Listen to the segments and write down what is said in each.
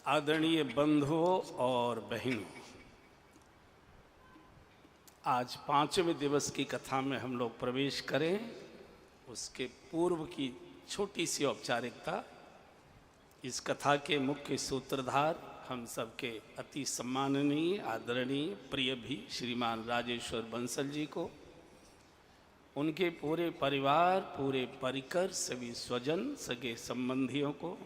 आदरणीय बंधुओं और बहनों, आज 5वें दिवस की कथा में हम लोग प्रवेश करें। उसके पूर्व की छोटी सी औपचारिकता। इस कथा के मुख्य सूत्रधार हम सबके अति सम्माननीय आदरणीय प्रिय भी श्रीमान राजेश्वर बंसल जी को, उनके पूरे परिवार, पूरे परिकर, सभी स्वजन, सगे संबंधियों को,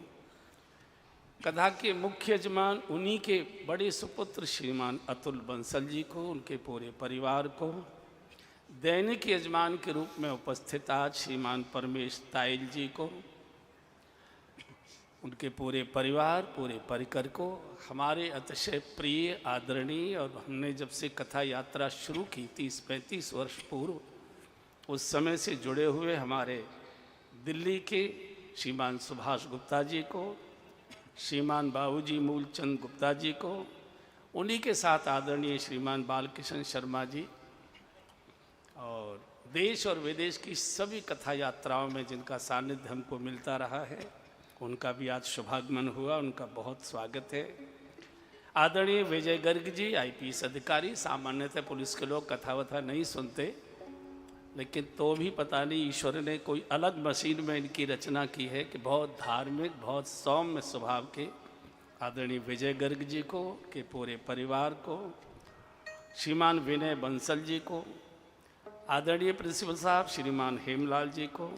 कथा के मुख्य यजमान उन्हीं के बड़े सुपुत्र श्रीमान अतुल बंसल जी को, उनके पूरे परिवार को, दैनिक यजमान के रूप में उपस्थित आज श्रीमान परमेश तायल जी को, उनके पूरे परिवार, पूरे परिकर को, हमारे अतिशय प्रिय आदरणीय और हमने जब से कथा यात्रा शुरू की 30-35 वर्ष पूर्व, उस समय से जुड़े हुए हमारे दिल्ली के श्रीमान सुभाष गुप्ता जी को, श्रीमान बाबूजी मूलचंद गुप्ता जी को, उन्हीं के साथ आदरणीय श्रीमान बालकृष्ण शर्मा जी, और देश और विदेश की सभी कथा यात्राओं में जिनका सानिध्य हमको मिलता रहा है, उनका भी आज शुभागमन हुआ, उनका बहुत स्वागत है। आदरणीय विजय गर्ग जी, आईपीएस अधिकारी, सामान्यतः पुलिस के लोग कथा वथा नहीं सुनते, लेकिन तो भी पता नहीं ईश्वर ने कोई अलग मशीन में इनकी रचना की है कि बहुत धार्मिक, बहुत सौम्य स्वभाव के आदरणीय विजय गर्ग जी को, के पूरे परिवार को, श्रीमान विनय बंसल जी को, आदरणीय प्रिंसिपल साहब श्रीमान हेमलाल जी को,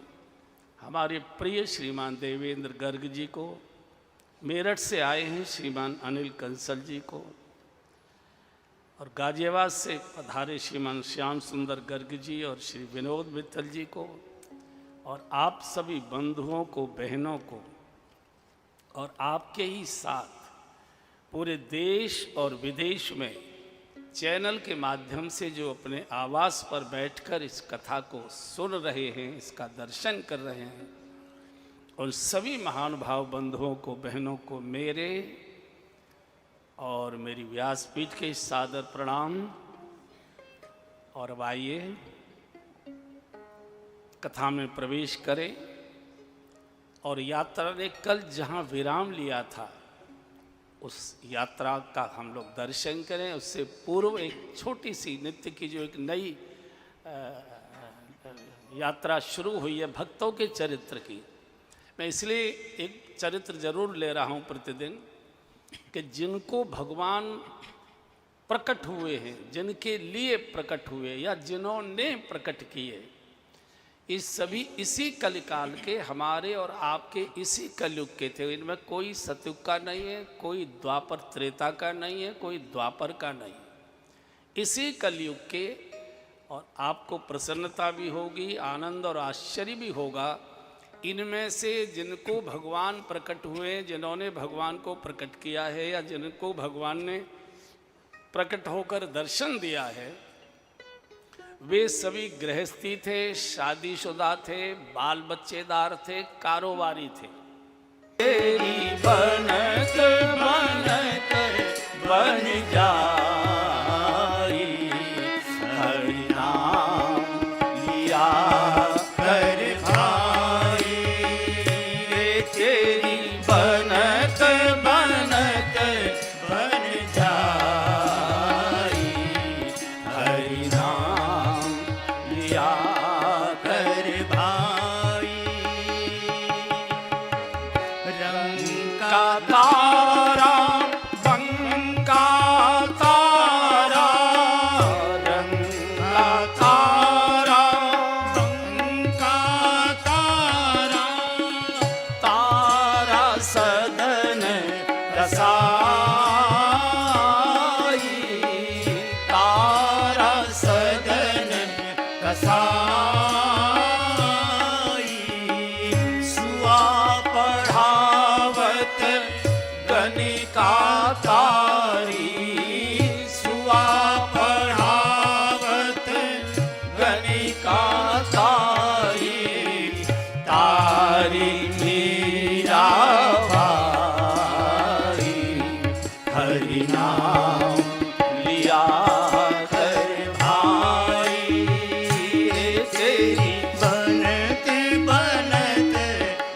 हमारे प्रिय श्रीमान देवेंद्र गर्ग जी को, मेरठ से आए हैं श्रीमान अनिल कंसल जी को, और गाजियाबाद से पधारे श्रीमान श्याम सुंदर गर्ग जी और श्री विनोद मित्तल जी को, और आप सभी बंधुओं को, बहनों को, और आपके ही साथ पूरे देश और विदेश में चैनल के माध्यम से जो अपने आवास पर बैठकर इस कथा को सुन रहे हैं, इसका दर्शन कर रहे हैं, उन सभी महानुभाव बंधुओं को, बहनों को मेरे और मेरी व्यासपीठ के सादर प्रणाम। और अब आइए कथा में प्रवेश करें और यात्रा ने कल जहां विराम लिया था उस यात्रा का हम लोग दर्शन करें। उससे पूर्व एक छोटी सी नित्य की जो एक नई यात्रा शुरू हुई है भक्तों के चरित्र की, मैं इसलिए एक चरित्र जरूर ले रहा हूं प्रतिदिन कि जिनको भगवान प्रकट हुए हैं, जिनके लिए प्रकट हुए या जिन्होंने प्रकट किए, इस सभी इसी कलिकाल के, हमारे और आपके इसी कलयुग के थे। इनमें कोई सतयुग का नहीं है, कोई द्वापर त्रेता का नहीं है, कोई द्वापर का नहीं, इसी कलयुग के। और आपको प्रसन्नता भी होगी, आनंद और आश्चर्य भी होगा, इनमें से जिनको भगवान प्रकट हुए, जिन्होंने भगवान को प्रकट किया है या जिनको भगवान ने प्रकट होकर दर्शन दिया है, वे सभी गृहस्थी थे, शादीशुदा थे, बाल बच्चेदार थे, कारोबारी थे। तेरी बनत बनत बन जाई, हरि नाम लिया कर भाई, रे तेरी बनत बनत बन जाई, हरि नाम लिया कर भाई। रंग का तारा बंका तारा, रंग का तारा बंका तारा, तारा सदन रसाई, तारा सदन रसाई, सुआ पढ़ावत गणिका तारी, सुआ पढ़ावत गणिका तारी, तारी मीरा भाई, हरि नाम लिया कर भाई, तेरी बनत बनत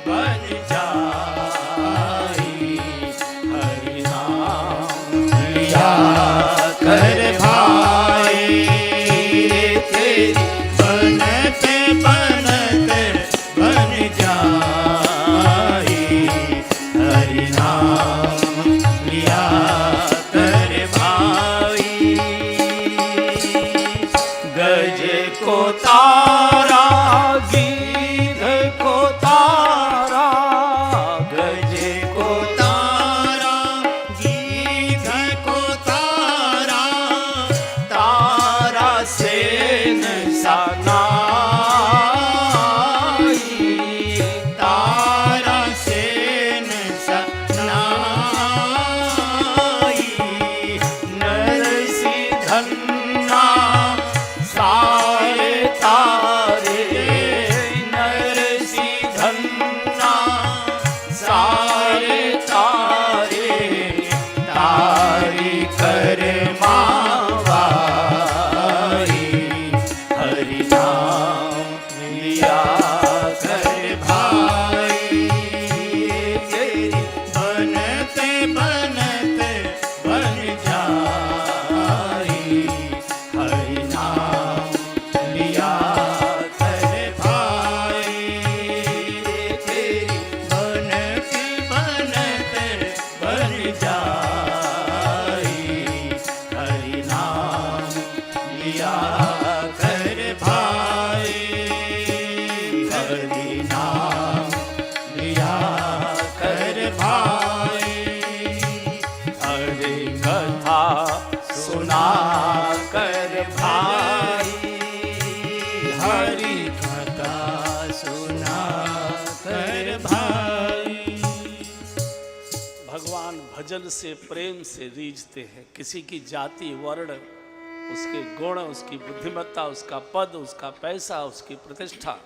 बन जाई, हरि हरि नाम लिया कर भाई, गज को तारा गीध को तारा, गज को तारा गीध को तारा, तारा सेन सनाई, तारा सेन सनाई, नरसी धन्ना सारे तारे, नरसी धन्ना सारे तारे, तारी कर मावाई, हरि नाम लिया कर भाई, तेरी बनते बनते बन जाई, हरि नाम लिया कर भाई, तेरी बनते बनते बन जाई, हरि नाम लिया कर भाई, हरि नाम लिया कर भाई, हरि कथा सुना कर भाई, हरि कथा सुना कर भाई। भगवान भजन से प्रेम से रीझते हैं। किसी की जाति वर्ण, उसके गुण, उसकी बुद्धिमत्ता, उसका पद, उसका पैसा, उसकी प्रतिष्ठा,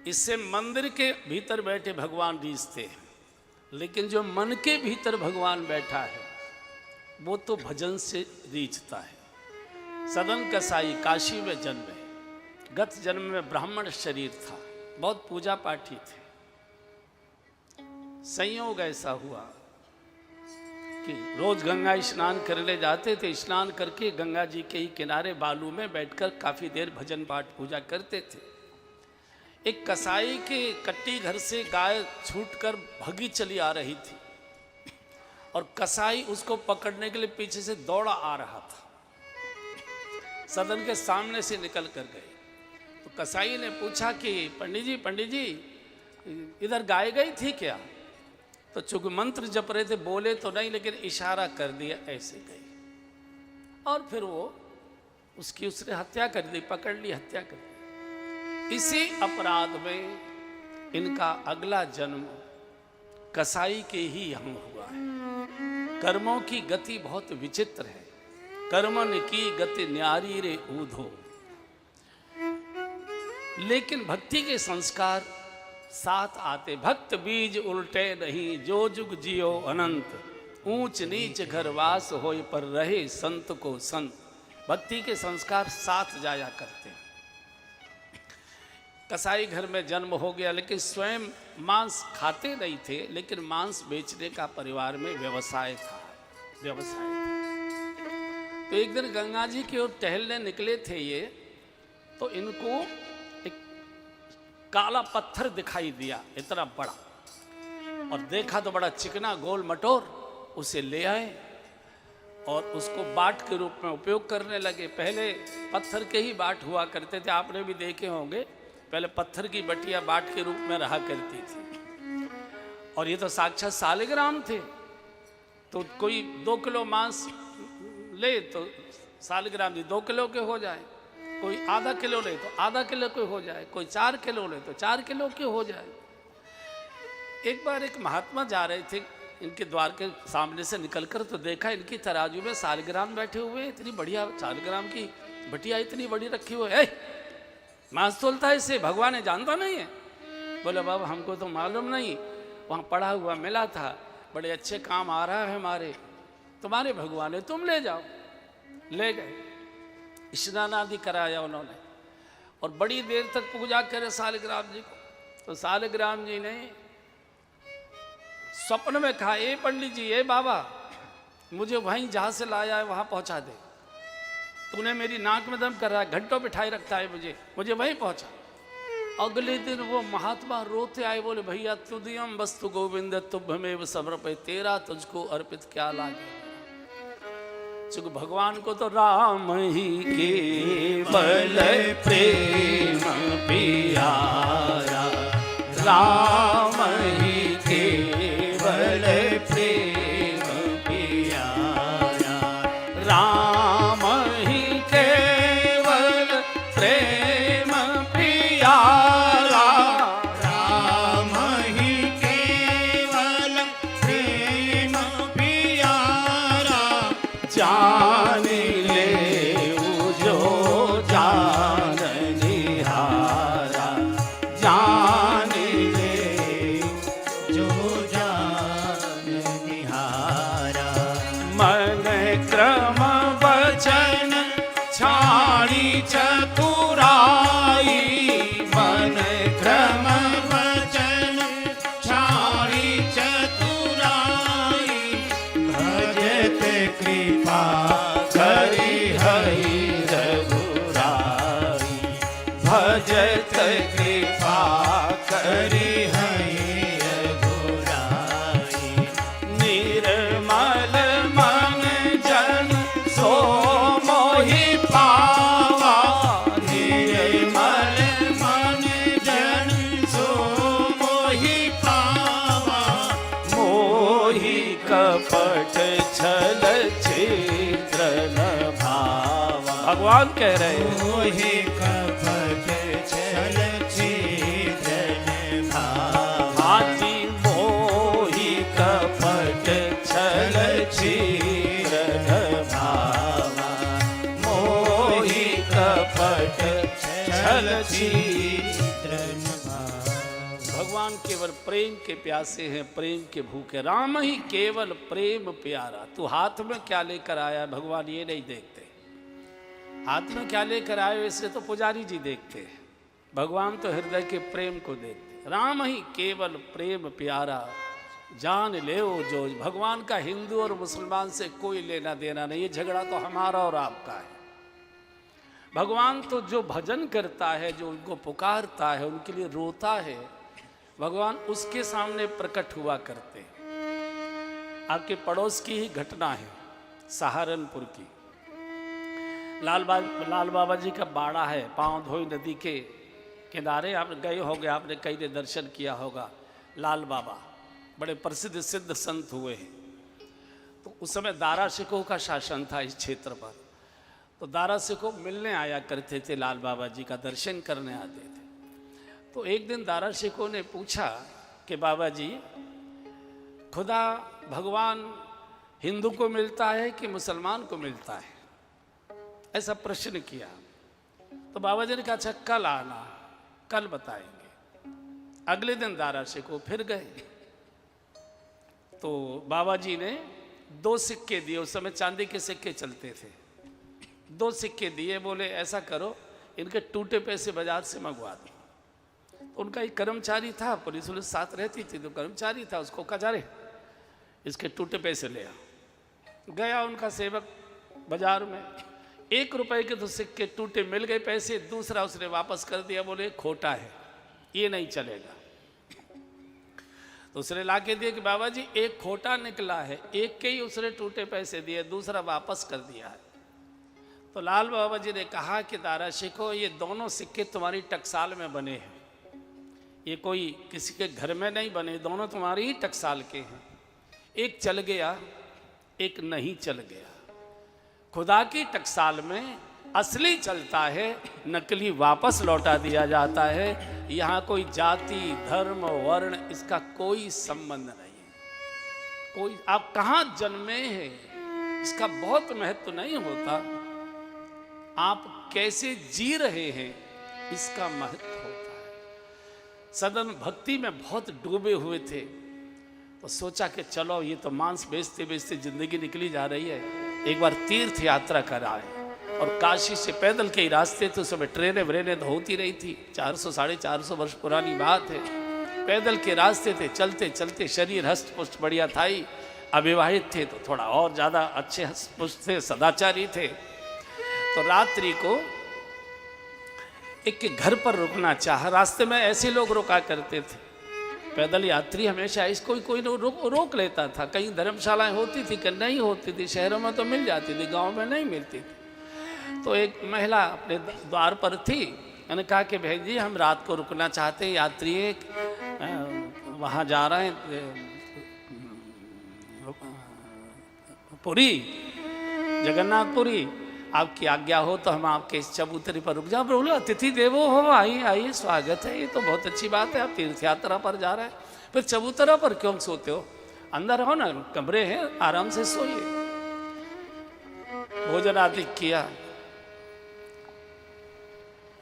इससे मंदिर के भीतर बैठे भगवान रीझते हैं। लेकिन जो मन के भीतर भगवान बैठा है वो तो भजन से रीझता है। सदन कसाई काशी में जन्मे, गत जन्म में ब्राह्मण शरीर था, बहुत पूजा पाठी थे। संयोग ऐसा हुआ कि रोज गंगा स्नान करने जाते थे। स्नान करके गंगा जी के ही किनारे बालू में बैठकर काफी देर भजन पाठ पूजा करते थे। एक कसाई के कट्टी घर से गाय छूटकर भगी चली आ रही थी और कसाई उसको पकड़ने के लिए पीछे से दौड़ा आ रहा था। सदन के सामने से निकल कर गए तो कसाई ने पूछा कि पंडित जी इधर गाय गई थी क्या? तो चूंकि मंत्र जप रहे थे, बोले तो नहीं लेकिन इशारा कर दिया ऐसे गई, और फिर वो उसने हत्या कर दी, पकड़ ली, हत्या कर दी। इसी अपराध में इनका अगला जन्म कसाई के ही यहाँ हुआ है। कर्मों की गति बहुत विचित्र है। कर्मन की गति न्यारी रे ऊधो, लेकिन भक्ति के संस्कार साथ आते। भक्त बीज उल्टे नहीं, जो जुग जियो अनंत, ऊंच नीच घर वास होय पर रहे संत को संत। भक्ति के संस्कार साथ जाया करते हैं। कसाई घर में जन्म हो गया, लेकिन स्वयं मांस खाते नहीं थे, लेकिन मांस बेचने का परिवार में व्यवसाय था। तो एक दिन गंगा जी की ओर टहलने निकले थे ये, तो इनको एक काला पत्थर दिखाई दिया, इतना बड़ा, और देखा तो बड़ा चिकना गोल मटोर। उसे ले आए और उसको बाट के रूप में उपयोग करने लगे। पहले पत्थर के ही बाट हुआ करते थे, आपने भी देखे होंगे। पहले पत्थर की बटिया बाट के रूप में रहा करती थी, और ये तो साक्षात सालिग्राम थे। तो कोई 2 किलो मांस ले तो सालिग्राम जी 2 किलो के हो जाए, कोई आधा किलो ले तो आधा किलो के हो जाए, कोई 4 किलो ले तो 4 किलो के हो जाए। एक बार एक महात्मा जा रहे थे इनके द्वार के सामने से निकलकर, तो देखा इनकी तराजू में सालिग्राम बैठे हुए। इतनी बढ़िया सालिग्राम की बटिया इतनी बड़ी रखी हुई है, मांस तोलता है इससे, भगवान ने जानता नहीं है। बोले बाबा हमको तो मालूम नहीं, वहाँ पड़ा हुआ मिला था, बड़े अच्छे काम आ रहा है हमारे, तुम्हारे भगवान है, तुम ले जाओ। ले गए, स्नान आदि कराया उन्होंने, और बड़ी देर तक पूजा करे सालिग्राम जी को। तो सालिग्राम जी ने स्वप्न में कहा, ए पंडित जी, ए बाबा, मुझे वहीं जहाँ से लाया है वहाँ पहुँचा दे। तूने मेरी नाक में दम कर रहा है, घंटों बिठाई रखता है मुझे वहीं पहुँचा। अगले दिन वो महात्मा रोते आए, बोले भैया तुदियम वस्तु गोविंद तुभ्यमेव समर्पय, तेरा तुझको अर्पित क्या लागे। चूंकि भगवान को तो राम ही केवल प्रेम प्यारा, राम ही केवल प्रेम प्यारा, राम ही केवल प्रेम प्यारा, राम ही केवल प्रेम प्यारा, जान ले जो जान निहारा, जान ले जो जान निहारा। मन क्रम वचन छाड़ी चतुराई, मन क्रम वचन छाड़ी चतुराई, भजत कृपा करी हरि रघुराई, भजत कृपा करी हरि रघुराई। निर्मल मन जन सो मोहि पावा, निर्मल मन जन सो मोहि पावा, मोहि कपट छल छिद्र न भावा। भगवान कह रहे हैं मोहि कपट छल छिद्र न भावा। हाथी मोहि कपट छल छिद्र न भावा, मोहि कपट छल छिद्र न भावा। भगवान केवल प्रेम के प्यासे हैं, प्रेम के भूखे। राम ही केवल प्रेम प्यारा। तू हाथ में क्या लेकर आया, भगवान ये नहीं देखते। हाथ में क्या लेकर आए इसे तो पुजारी जी देखते हैं, भगवान तो हृदय के प्रेम को देखते। राम ही केवल प्रेम प्यारा, जान ले जो। भगवान का हिंदू और मुसलमान से कोई लेना देना नहीं, ये झगड़ा तो हमारा और आपका है। भगवान तो जो भजन करता है, जो उनको पुकारता है, उनके लिए रोता है, भगवान उसके सामने प्रकट हुआ करते हैं। आपके पड़ोस की ही घटना है, सहारनपुर की। लाल बाबा जी का बाड़ा है, पाँव धोई नदी के किनारे। आप गए होंगे, आपने कई ने दर्शन किया होगा। लाल बाबा बड़े प्रसिद्ध सिद्ध संत हुए हैं। तो उस समय दारा शिकोह का शासन था इस क्षेत्र पर। तो दारा शिकोह मिलने आया करते थे, लाल बाबा जी का दर्शन करने आते थे। तो एक दिन दारा शिकोह ने पूछा कि बाबा जी, खुदा भगवान हिंदू को मिलता है कि मुसलमान को मिलता है, ऐसा प्रश्न किया। तो बाबा जी ने कहा अच्छा कल आना, कल बताएंगे। अगले दिन दारा शिकोह फिर गए। तो बाबा जी ने 2 सिक्के दिए, उस समय चांदी के सिक्के चलते थे। 2 सिक्के दिए, बोले ऐसा करो, इनके टूटे पैसे बाजार से मंगवा दो। उनका एक कर्मचारी था, पुलिस पुलिस साथ रहती थी, तो कर्मचारी था, उसको कहा जा रे इसके टूटे पैसे ले आ। गया उनका सेवक बाजार में, 1 रुपए के तो सिक्के टूटे मिल गए पैसे, दूसरा उसने वापस कर दिया, बोले खोटा है, ये नहीं चलेगा। तो उसने ला के दिया कि बाबा जी एक खोटा निकला है, एक के ही उसने टूटे पैसे दिए, दूसरा वापस कर दिया है। तो लाल बाबा जी ने कहा कि दारा शिकोह, ये दोनों सिक्के तुम्हारी टकसाल में बने हैं, ये कोई किसी के घर में नहीं बने, दोनों तुम्हारी ही टकसाल के हैं। एक चल गया, एक नहीं चल गया। खुदा की टकसाल में असली चलता है, नकली वापस लौटा दिया जाता है। यहाँ कोई जाति धर्म वर्ण इसका कोई संबंध नहीं है। कोई आप कहाँ जन्मे हैं इसका बहुत महत्व नहीं होता, आप कैसे जी रहे हैं इसका महत्व होता है। सदन भक्ति में बहुत डूबे हुए थे, तो सोचा कि चलो ये तो मांस बेचते बेचते जिंदगी निकली जा रही है, एक बार तीर्थ यात्रा कराए। और काशी से पैदल के ही रास्ते थे, उस समय ट्रेनें व्रेनें तो होती रही थी, 400-450 वर्ष पुरानी बात है। पैदल के रास्ते थे, चलते चलते शरीर हष्ट पुष्ट बढ़िया था ही। अविवाहित थे तो थोड़ा और ज़्यादा अच्छे हष्ट पुष्ट थे, सदाचारी थे। तो रात्रि को एक के घर पर रुकना चाहा। रास्ते में ऐसे लोग रुका करते थे, पैदल यात्री हमेशा इसको कोई रोक लेता था। कहीं धर्मशालाएं होती थी कि नहीं होती थी, शहरों में तो मिल जाती थी, गांव में नहीं मिलती थी। तो एक महिला अपने द्वार पर थी, मैंने कहा कि बहन जी हम रात को रुकना चाहते हैं, यात्री वहाँ जा रहे हैं पुरी, जगन्नाथपुरी, आपकी आज्ञा हो तो हम आपके इस चबूतरे पर रुक जाओ। बोलो अतिथि देवो हो, आइए आइए, स्वागत है, ये तो बहुत अच्छी बात है, आप तीर्थ यात्रा पर जा रहे हैं, फिर चबूतरा पर क्यों सोते हो, अंदर हो ना, कमरे हैं, आराम से सोइए। भोजन आदि किया।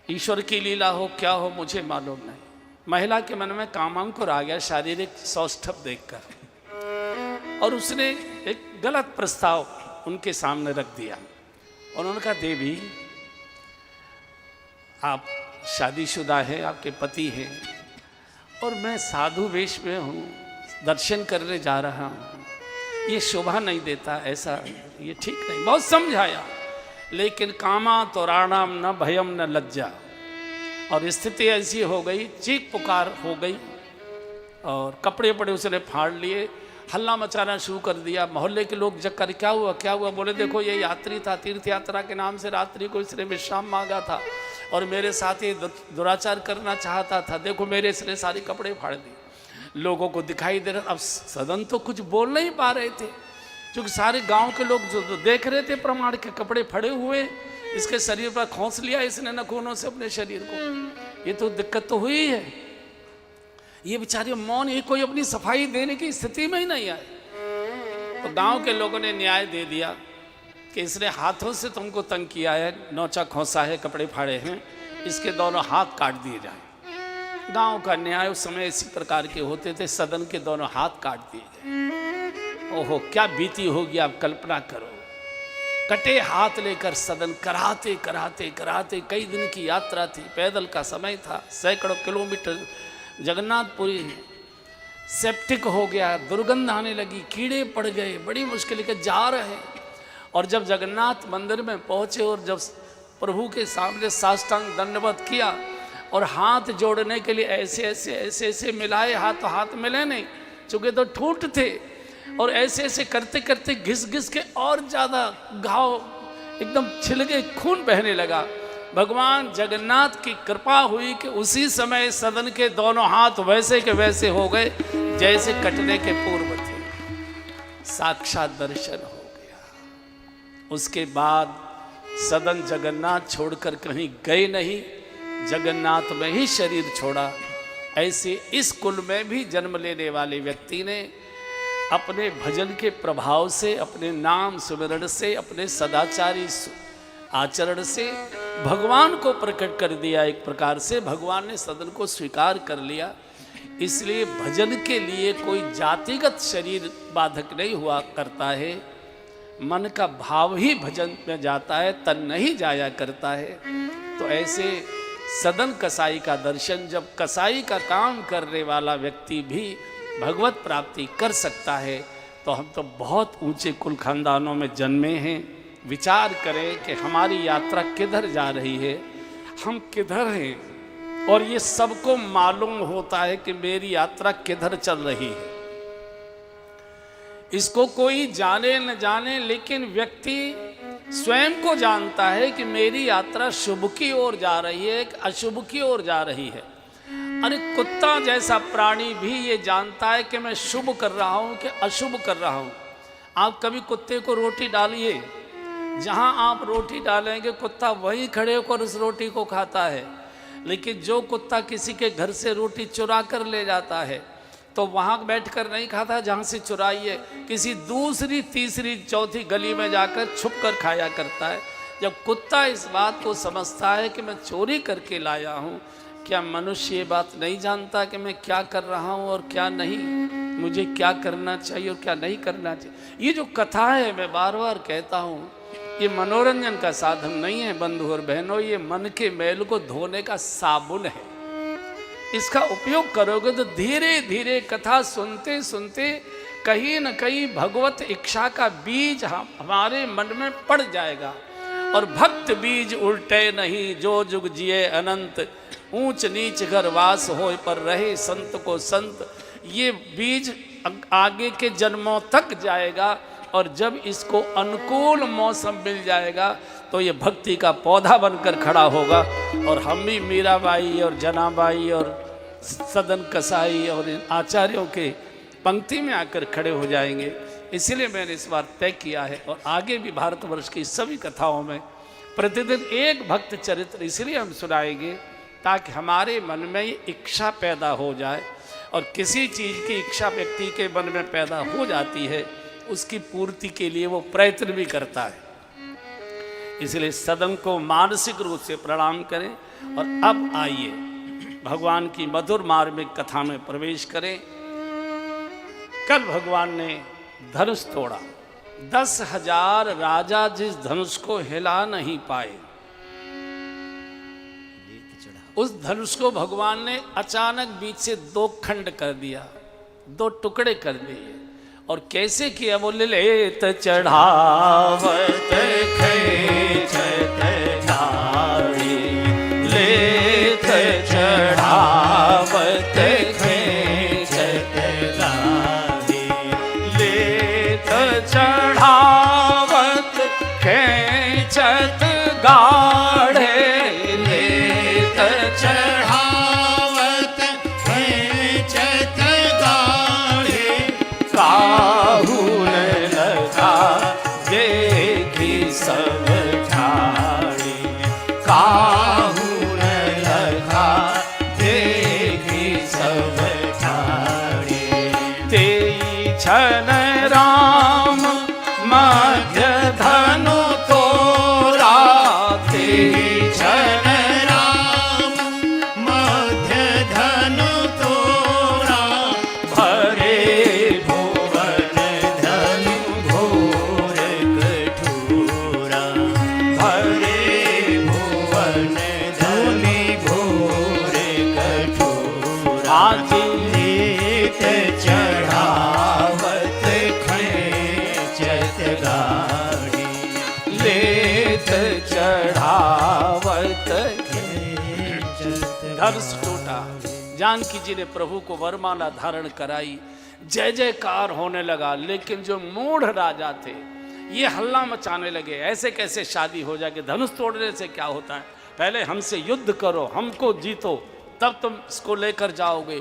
ईश्वर की लीला हो क्या हो मुझे मालूम नहीं, महिला के मन में कामांकुर आ गया शारीरिक सौष्ठव देखकर, और उसने एक गलत प्रस्ताव उनके सामने रख दिया। उन्होंने कहा देवी आप शादीशुदा हैं, आपके पति हैं, और मैं साधु वेश में हूँ, दर्शन करने जा रहा हूँ, ये शोभा नहीं देता, ऐसा ये ठीक नहीं। बहुत समझाया, लेकिन कामा तो राणाम न भयम न लज्जा, और स्थिति ऐसी हो गई, चीख पुकार हो गई, और कपड़े पड़े उसने फाड़ लिए, हल्ला मचाना शुरू कर दिया। मोहल्ले के लोग जग कर क्या हुआ क्या हुआ, बोले देखो ये यात्री था, तीर्थ यात्रा के नाम से रात्रि को इसने विश्राम मांगा था और मेरे साथ ये दुराचार करना चाहता था, देखो मेरे इसने सारे कपड़े फाड़ दिए। लोगों को दिखाई दे रहा, अब सदन तो कुछ बोल नहीं पा रहे थे, क्योंकि सारे गांव के लोग जो देख रहे थे प्रमाण के कपड़े फड़े हुए, इसके शरीर पर खोंस लिया इसने नखूनों से अपने शरीर को, ये तो दिक्कत तो हुई है। ये बेचारे मौन, ये कोई अपनी सफाई देने की स्थिति में ही नहीं आए। तो गांव के लोगों ने न्याय दे दिया कि इसने हाथों से तुमको तंग किया है, नोचा खोसा है, कपड़े फाड़े हैं, इसके दोनों हाथ काट दिए जाए। गांव का न्याय उस समय इसी प्रकार के होते थे, सदन के दोनों हाथ काट दिए जाए। ओहो क्या बीती होगी आप कल्पना करो, कटे हाथ लेकर सदन कराते कराते कराते, कई दिन की यात्रा थी, पैदल का समय था, सैकड़ों किलोमीटर जगन्नाथपुरी, सेप्टिक हो गया, दुर्गंध आने लगी, कीड़े पड़ गए, बड़ी मुश्किल के जा रहे। और जब जगन्नाथ मंदिर में पहुंचे और जब प्रभु के सामने साष्टांग दंडवत किया और हाथ जोड़ने के लिए ऐसे ऐसे ऐसे ऐसे मिलाए, हाथ तो हाथ मिले नहीं, चूंकि तो ठूठ थे, और ऐसे ऐसे करते करते घिस घिस के और ज़्यादा घाव एकदम छिल गए, खून बहने लगा। भगवान जगन्नाथ की कृपा हुई कि उसी समय सदन के दोनों हाथ वैसे के वैसे हो गए जैसे कटने के पूर्व थे। साक्षात दर्शन हो गया। उसके बाद सदन जगन्नाथ छोड़कर कहीं गए नहीं, जगन्नाथ में ही शरीर छोड़ा। ऐसे इस कुल में भी जन्म लेने वाले व्यक्ति ने अपने भजन के प्रभाव से, अपने नाम सुमिरण से, अपने सदाचारी आचरण से भगवान को प्रकट कर दिया। एक प्रकार से भगवान ने सदन को स्वीकार कर लिया। इसलिए भजन के लिए कोई जातिगत शरीर बाधक नहीं हुआ करता है, मन का भाव ही भजन में जाता है, तन नहीं जाया करता है। तो ऐसे सदन कसाई का दर्शन, जब कसाई का काम करने वाला व्यक्ति भी भगवत प्राप्ति कर सकता है, तो हम तो बहुत ऊंचे कुल खानदानों में जन्मे हैं। विचार करें कि हमारी यात्रा किधर जा रही है, हम किधर हैं, और ये सबको मालूम होता है कि मेरी यात्रा किधर चल रही है। इसको कोई जाने न जाने, लेकिन व्यक्ति स्वयं को जानता है कि मेरी यात्रा शुभ की ओर जा रही है कि अशुभ की ओर जा रही है। अरे कुत्ता जैसा प्राणी भी ये जानता है कि मैं शुभ कर रहा हूँ कि अशुभ कर रहा हूँ। आप कभी कुत्ते को रोटी डालिए, जहाँ आप रोटी डालेंगे कुत्ता वहीं खड़े होकर उस रोटी को खाता है। लेकिन जो कुत्ता किसी के घर से रोटी चुरा कर ले जाता है तो वहाँ बैठकर नहीं खाता जहाँ से चुराई है, किसी दूसरी तीसरी चौथी गली में जाकर छुप कर खाया करता है। जब कुत्ता इस बात को समझता है कि मैं चोरी करके लाया हूँ, क्या मनुष्य ये बात नहीं जानता कि मैं क्या कर रहा हूँ और क्या नहीं, मुझे क्या करना चाहिए और क्या नहीं करना चाहिए। ये जो कथा है, मैं बार बार कहता हूँ, ये मनोरंजन का साधन नहीं है बंधु और बहनों, ये मन के मैल को धोने का साबुन है। इसका उपयोग करोगे तो धीरे धीरे कथा सुनते सुनते कहीं न कहीं भगवत इच्छा का बीज हमारे मन में पड़ जाएगा और भक्त बीज उल्टे नहीं, जो जुग जिए अनंत। ऊंच नीच घर वास होय, पर रहे संत को संत। ये बीज आगे के जन्मों तक जाएगा, और जब इसको अनुकूल मौसम मिल जाएगा तो ये भक्ति का पौधा बनकर खड़ा होगा। और हम भी मीराबाई और जनाबाई और सदन कसाई और इन आचार्यों के पंक्ति में आकर खड़े हो जाएंगे। इसलिए मैंने इस बार तय किया है, और आगे भी भारतवर्ष की सभी कथाओं में प्रतिदिन एक भक्त चरित्र इसलिए हम सुनाएंगे ताकि हमारे मन में ये इच्छा पैदा हो जाए। और किसी चीज़ की इच्छा व्यक्ति के मन में पैदा हो जाती है, उसकी पूर्ति के लिए वो प्रयत्न भी करता है। इसलिए सदन को मानसिक रूप से प्रणाम करें। और अब आइए भगवान की मधुर मार्मिक कथा में प्रवेश करें। कल भगवान ने धनुष तोड़ा। 10,000 राजा जिस धनुष को हिला नहीं पाए, उस धनुष को भगवान ने अचानक बीच से 2 खंड कर दिया, 2 टुकड़े कर दिए। और कैसे किया? बोले लेत चढ़ावत खेचत झाड़ी, लेत चढ़ावत खेचत झाड़ी, लेत चढ़ावत खेचत गाढ़े, लेत चढ़ावत खेचत गाढ़े, काहुन लगा देखी सब ठाड़ी, काहुन लगा देखी सब ठाड़ी। तेई छन राम मध्य धनु तोरा, तेई छन राम मध्य धनु तोरा, भरे भुवन धनु घोर कठोरा, भरे भुवन धनु घोर कठोरा। आजी लेत चढ़ावत खेचत गाड़ी, लेत चढ़ावत। खेचत धनुष टूटा। जानकी जी ने प्रभु को वरमाला धारण कराई, जय जयकार होने लगा। लेकिन जो मूढ़ राजा थे ये हल्ला मचाने लगे, ऐसे कैसे शादी हो जाएगी, धनुष तोड़ने से क्या होता है, पहले हमसे युद्ध करो, हमको जीतो, तब तुम इसको लेकर जाओगे।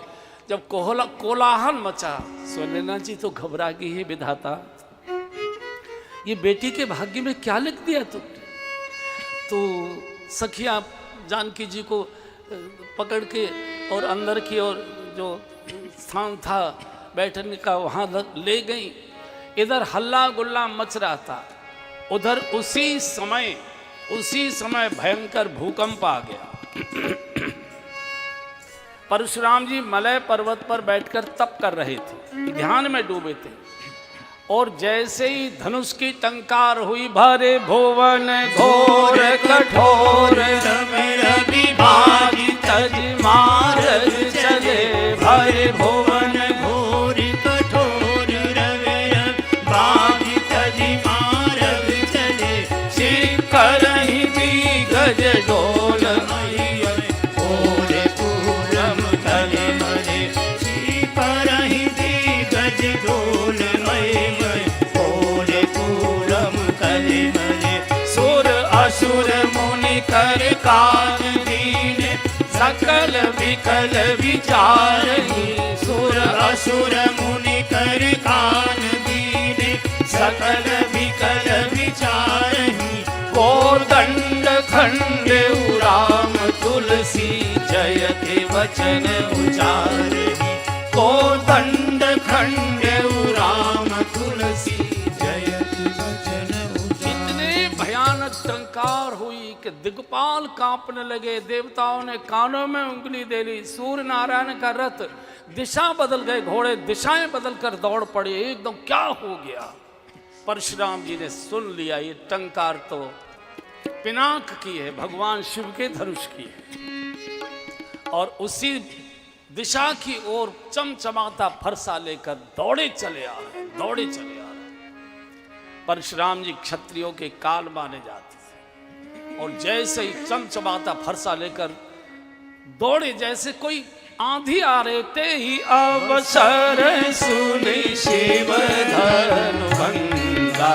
जब कोलाहल मचा, सुनैना जी तो घबरा गई है, विधाता ये बेटी के भाग्य में क्या लिख दिया तुमने। तो सखिया जानकी जी को पकड़ के और अंदर की ओर जो स्थान था बैठने का वहाँ ले गई। इधर हल्ला गुल्ला मच रहा था, उधर उसी समय भयंकर भूकंप आ गया। परशुराम जी मलय पर्वत पर बैठकर तप कर रहे थे, ध्यान में डूबे थे। और जैसे ही धनुष की टंकार हुई, भरे भुवन घोर कठोर, रवि बागी तज मारग चले, भरे भुवन घोर कठोर, रवि बागी तज मारग चले, शिखर ही दी गज डोल, ओर पूरम तले मरे, शिखर ही दी गज डोल मय, ओर पूरम तले मरे। सुर असुर मुनि कर कान दीन, सकल विकल विचारही, सुर असुर मुनि कर कान दीने, सकल विकल विचारहि। को दंड खंड राम तुलसी, जयति वचन उचारही, को दंड खंड राम तुलसी, जयति वचन इतने भयानक टंकार हुई कि दिग्पाल कांपने लगे। देवताओं ने कानों में उंगली दे ली। सूर्य नारायण का रथ दिशा बदल गए, घोड़े दिशाएं बदल कर दौड़ पड़े। एकदम क्या हो गया। परशुराम जी ने सुन लिया, ये टंकार तो पिनाक की है, भगवान शिव के धनुष की है। और उसी दिशा की ओर चमचमाता फरसा लेकर दौड़े चले आ रहे, दौड़े चले आ रहे। परशुराम जी क्षत्रियों के काल माने जाते थे। और जैसे ही चमचमाता फरसा लेकर दौड़े, जैसे कोई आंधी आ रहे, ते ही अवसर सुनि शिव धनु भंगा,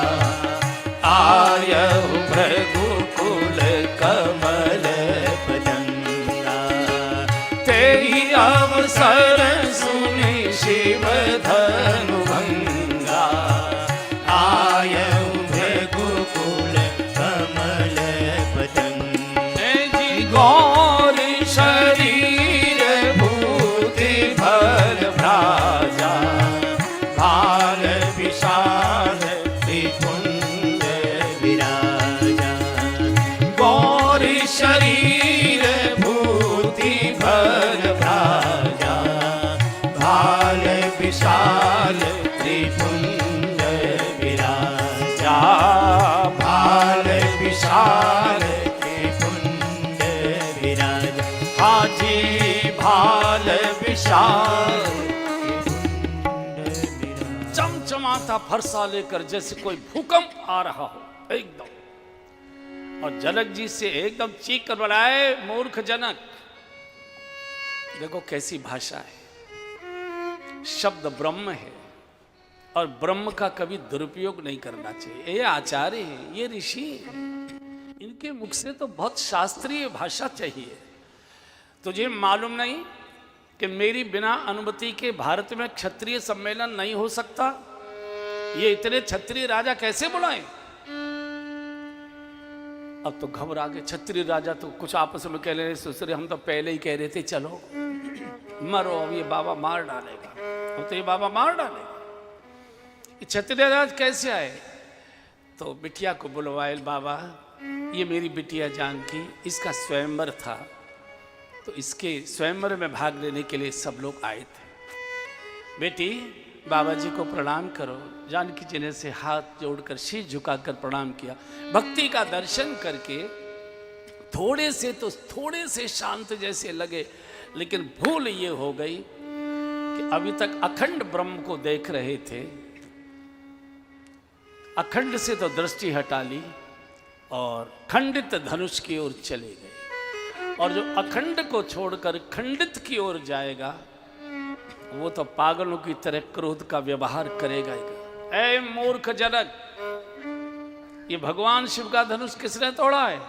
आयहु भृगुकुल कमल पतंगा। ते ही अवसर सुनि शिव धनु भंगा, आयहु भृगुकुल कमल पतंगा। जी गौरी शरीर भूति भल भ्राजा, भाल विशाल त्रिपुंड विराजा। गौरी शरीर भूति भल भ्राजा, भाल विशाल त्रिपुंड विराजा। भाल विशाल त्रिपुंड विराजा। हाजी भाल विशाल, चमचमाता फरसा लेकर जैसे कोई भूकंप आ रहा हो एकदम। और जनक जी से एकदम चीख कर बुलाए, मूर्ख जनक। देखो कैसी भाषा है, शब्द ब्रह्म है और ब्रह्म का कभी दुरुपयोग नहीं करना चाहिए। ये आचार्य हैं, ये ऋषि हैं, इनके मुख से तो बहुत शास्त्रीय भाषा चाहिए। तुझे मालूम नहीं कि मेरी बिना अनुमति के भारत में क्षत्रिय सम्मेलन नहीं हो सकता? ये इतने क्षत्रिय राजा कैसे बुलाएं? अब तो घबरा गए क्षत्रिय राजा, तो कुछ आपस में कह रहे सुसरे, हम तो पहले ही कह रहे थे चलो मरो, अब ये बाबा मार डालेगा, अब तो ये बाबा मार डालेगा। क्षत्रिय राज कैसे आए? तो बिटिया को बुलवाए, बाबा ये मेरी बिटिया जानकी, इसका स्वयंवर था, तो इसके स्वयंवर में भाग लेने के लिए सब लोग आए थे। बेटी बाबा जी को प्रणाम करो। जानकी जी ने से हाथ जोड़कर शीश झुकाकर प्रणाम किया। भक्ति का दर्शन करके थोड़े से शांत जैसे लगे, लेकिन भूल ये हो गई कि अभी तक अखंड ब्रह्म को देख रहे थे। अखंड से तो दृष्टि हटा ली और खंडित धनुष की ओर चले गए। और जो अखंड को छोड़कर खंडित की ओर जाएगा वो तो पागलों की तरह क्रोध का व्यवहार करेगा ही। ऐ मूर्ख जनक, ये भगवान शिव का धनुष किसने तोड़ा है?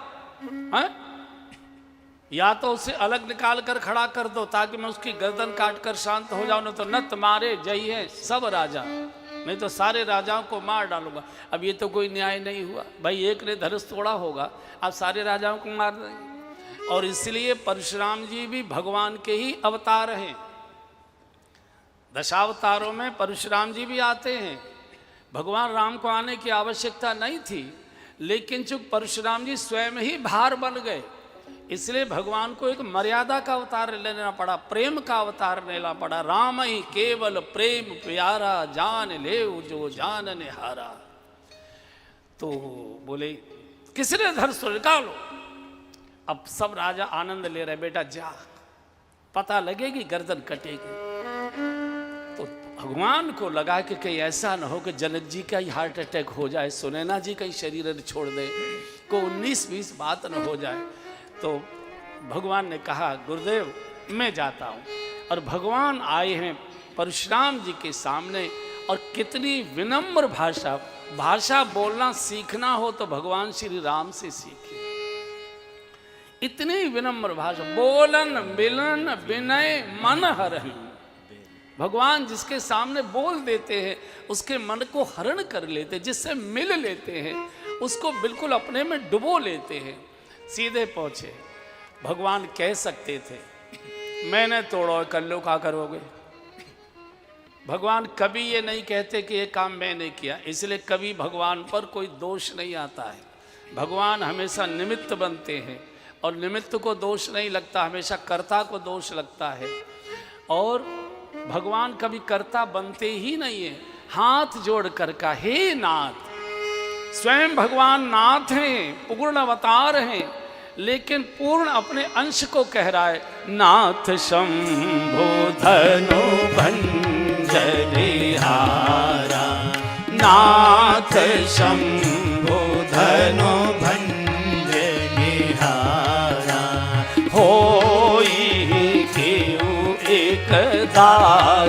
या तो उसे अलग निकाल कर खड़ा कर दो ताकि मैं उसकी गर्दन काट कर शांत हो जाऊं, तो न तुम्हारे जय है सब राजा, नहीं तो सारे राजाओं को मार डालूंगा। अब ये तो कोई न्याय नहीं हुआ भाई, एक ने धनुष तोड़ा होगा, आप सारे राजाओं को मार देंगे। और इसलिए परशुराम जी भी भगवान के ही अवतार हैं। दशावतारों में परशुराम जी भी आते हैं। भगवान राम को आने की आवश्यकता नहीं थी, लेकिन चूंकि परशुराम जी स्वयं ही भार बन गए, इसलिए भगवान को एक मर्यादा का अवतार लेना पड़ा, प्रेम का अवतार लेना पड़ा। राम ही केवल प्रेम प्यारा, जान ले जो जान निहारा। तो बोले किसने धनुष निकालो। अब सब राजा आनंद ले रहे, बेटा जा, पता लगेगी गर्दन कटेगी। तो भगवान को लगा कि कहीं ऐसा ना हो कि जनक जी का ही हार्ट अटैक हो जाए, सुनैना जी का ही शरीर छोड़ दे, को 19-20 बात न हो जाए। तो भगवान ने कहा गुरुदेव मैं जाता हूँ। और भगवान आए हैं परशुराम जी के सामने, और कितनी विनम्र भाषा बोलना सीखना हो तो भगवान श्री राम से सीखे। इतनी विनम्र भाषा, बोलन मिलन विनय मन हरहि। भगवान जिसके सामने बोल देते हैं उसके मन को हरण कर लेते हैं, जिससे मिल लेते हैं उसको बिल्कुल अपने में डुबो लेते हैं। सीधे पहुंचे। भगवान कह सकते थे मैंने तोड़ा, कर लो क्या करोगे। भगवान कभी ये नहीं कहते कि ये काम मैंने किया, इसलिए कभी भगवान पर कोई दोष नहीं आता है। भगवान हमेशा निमित्त बनते हैं, और निमित्त को दोष नहीं लगता, हमेशा कर्ता को दोष लगता है। और भगवान कभी कर्ता बनते ही नहीं है। हाथ जोड़ कर का हे नाथ, स्वयं भगवान नाथ हैं, पूर्ण अवतार हैं, लेकिन पूर्ण अपने अंश को कह रहा है नाथ शंभो धनु भंजनि हारा, नाथ शंभो धनु भंजनि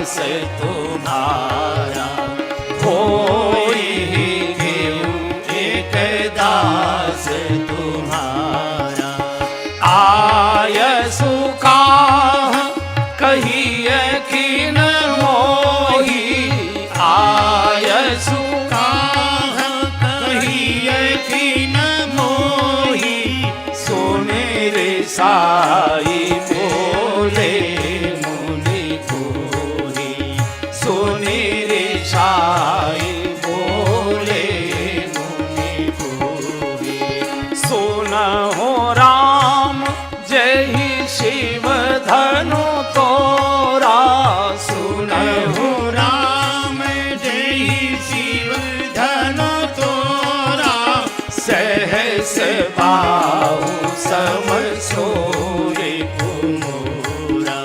दास तुम्हारा, कोई घेऊ एक दास तुम्हारा। आय सुखा कहिए कीन मोही, आय सुखा कहिए कीन मोही, सोने रे साई बोले मुनि कोही, सोने रे साई बोले मुनि कोही। सोना हो राम जय शिव धनु तोरा, सुन हो राम जय शिव धनु तोरा, सहस बाहु सम सोरे मोरा।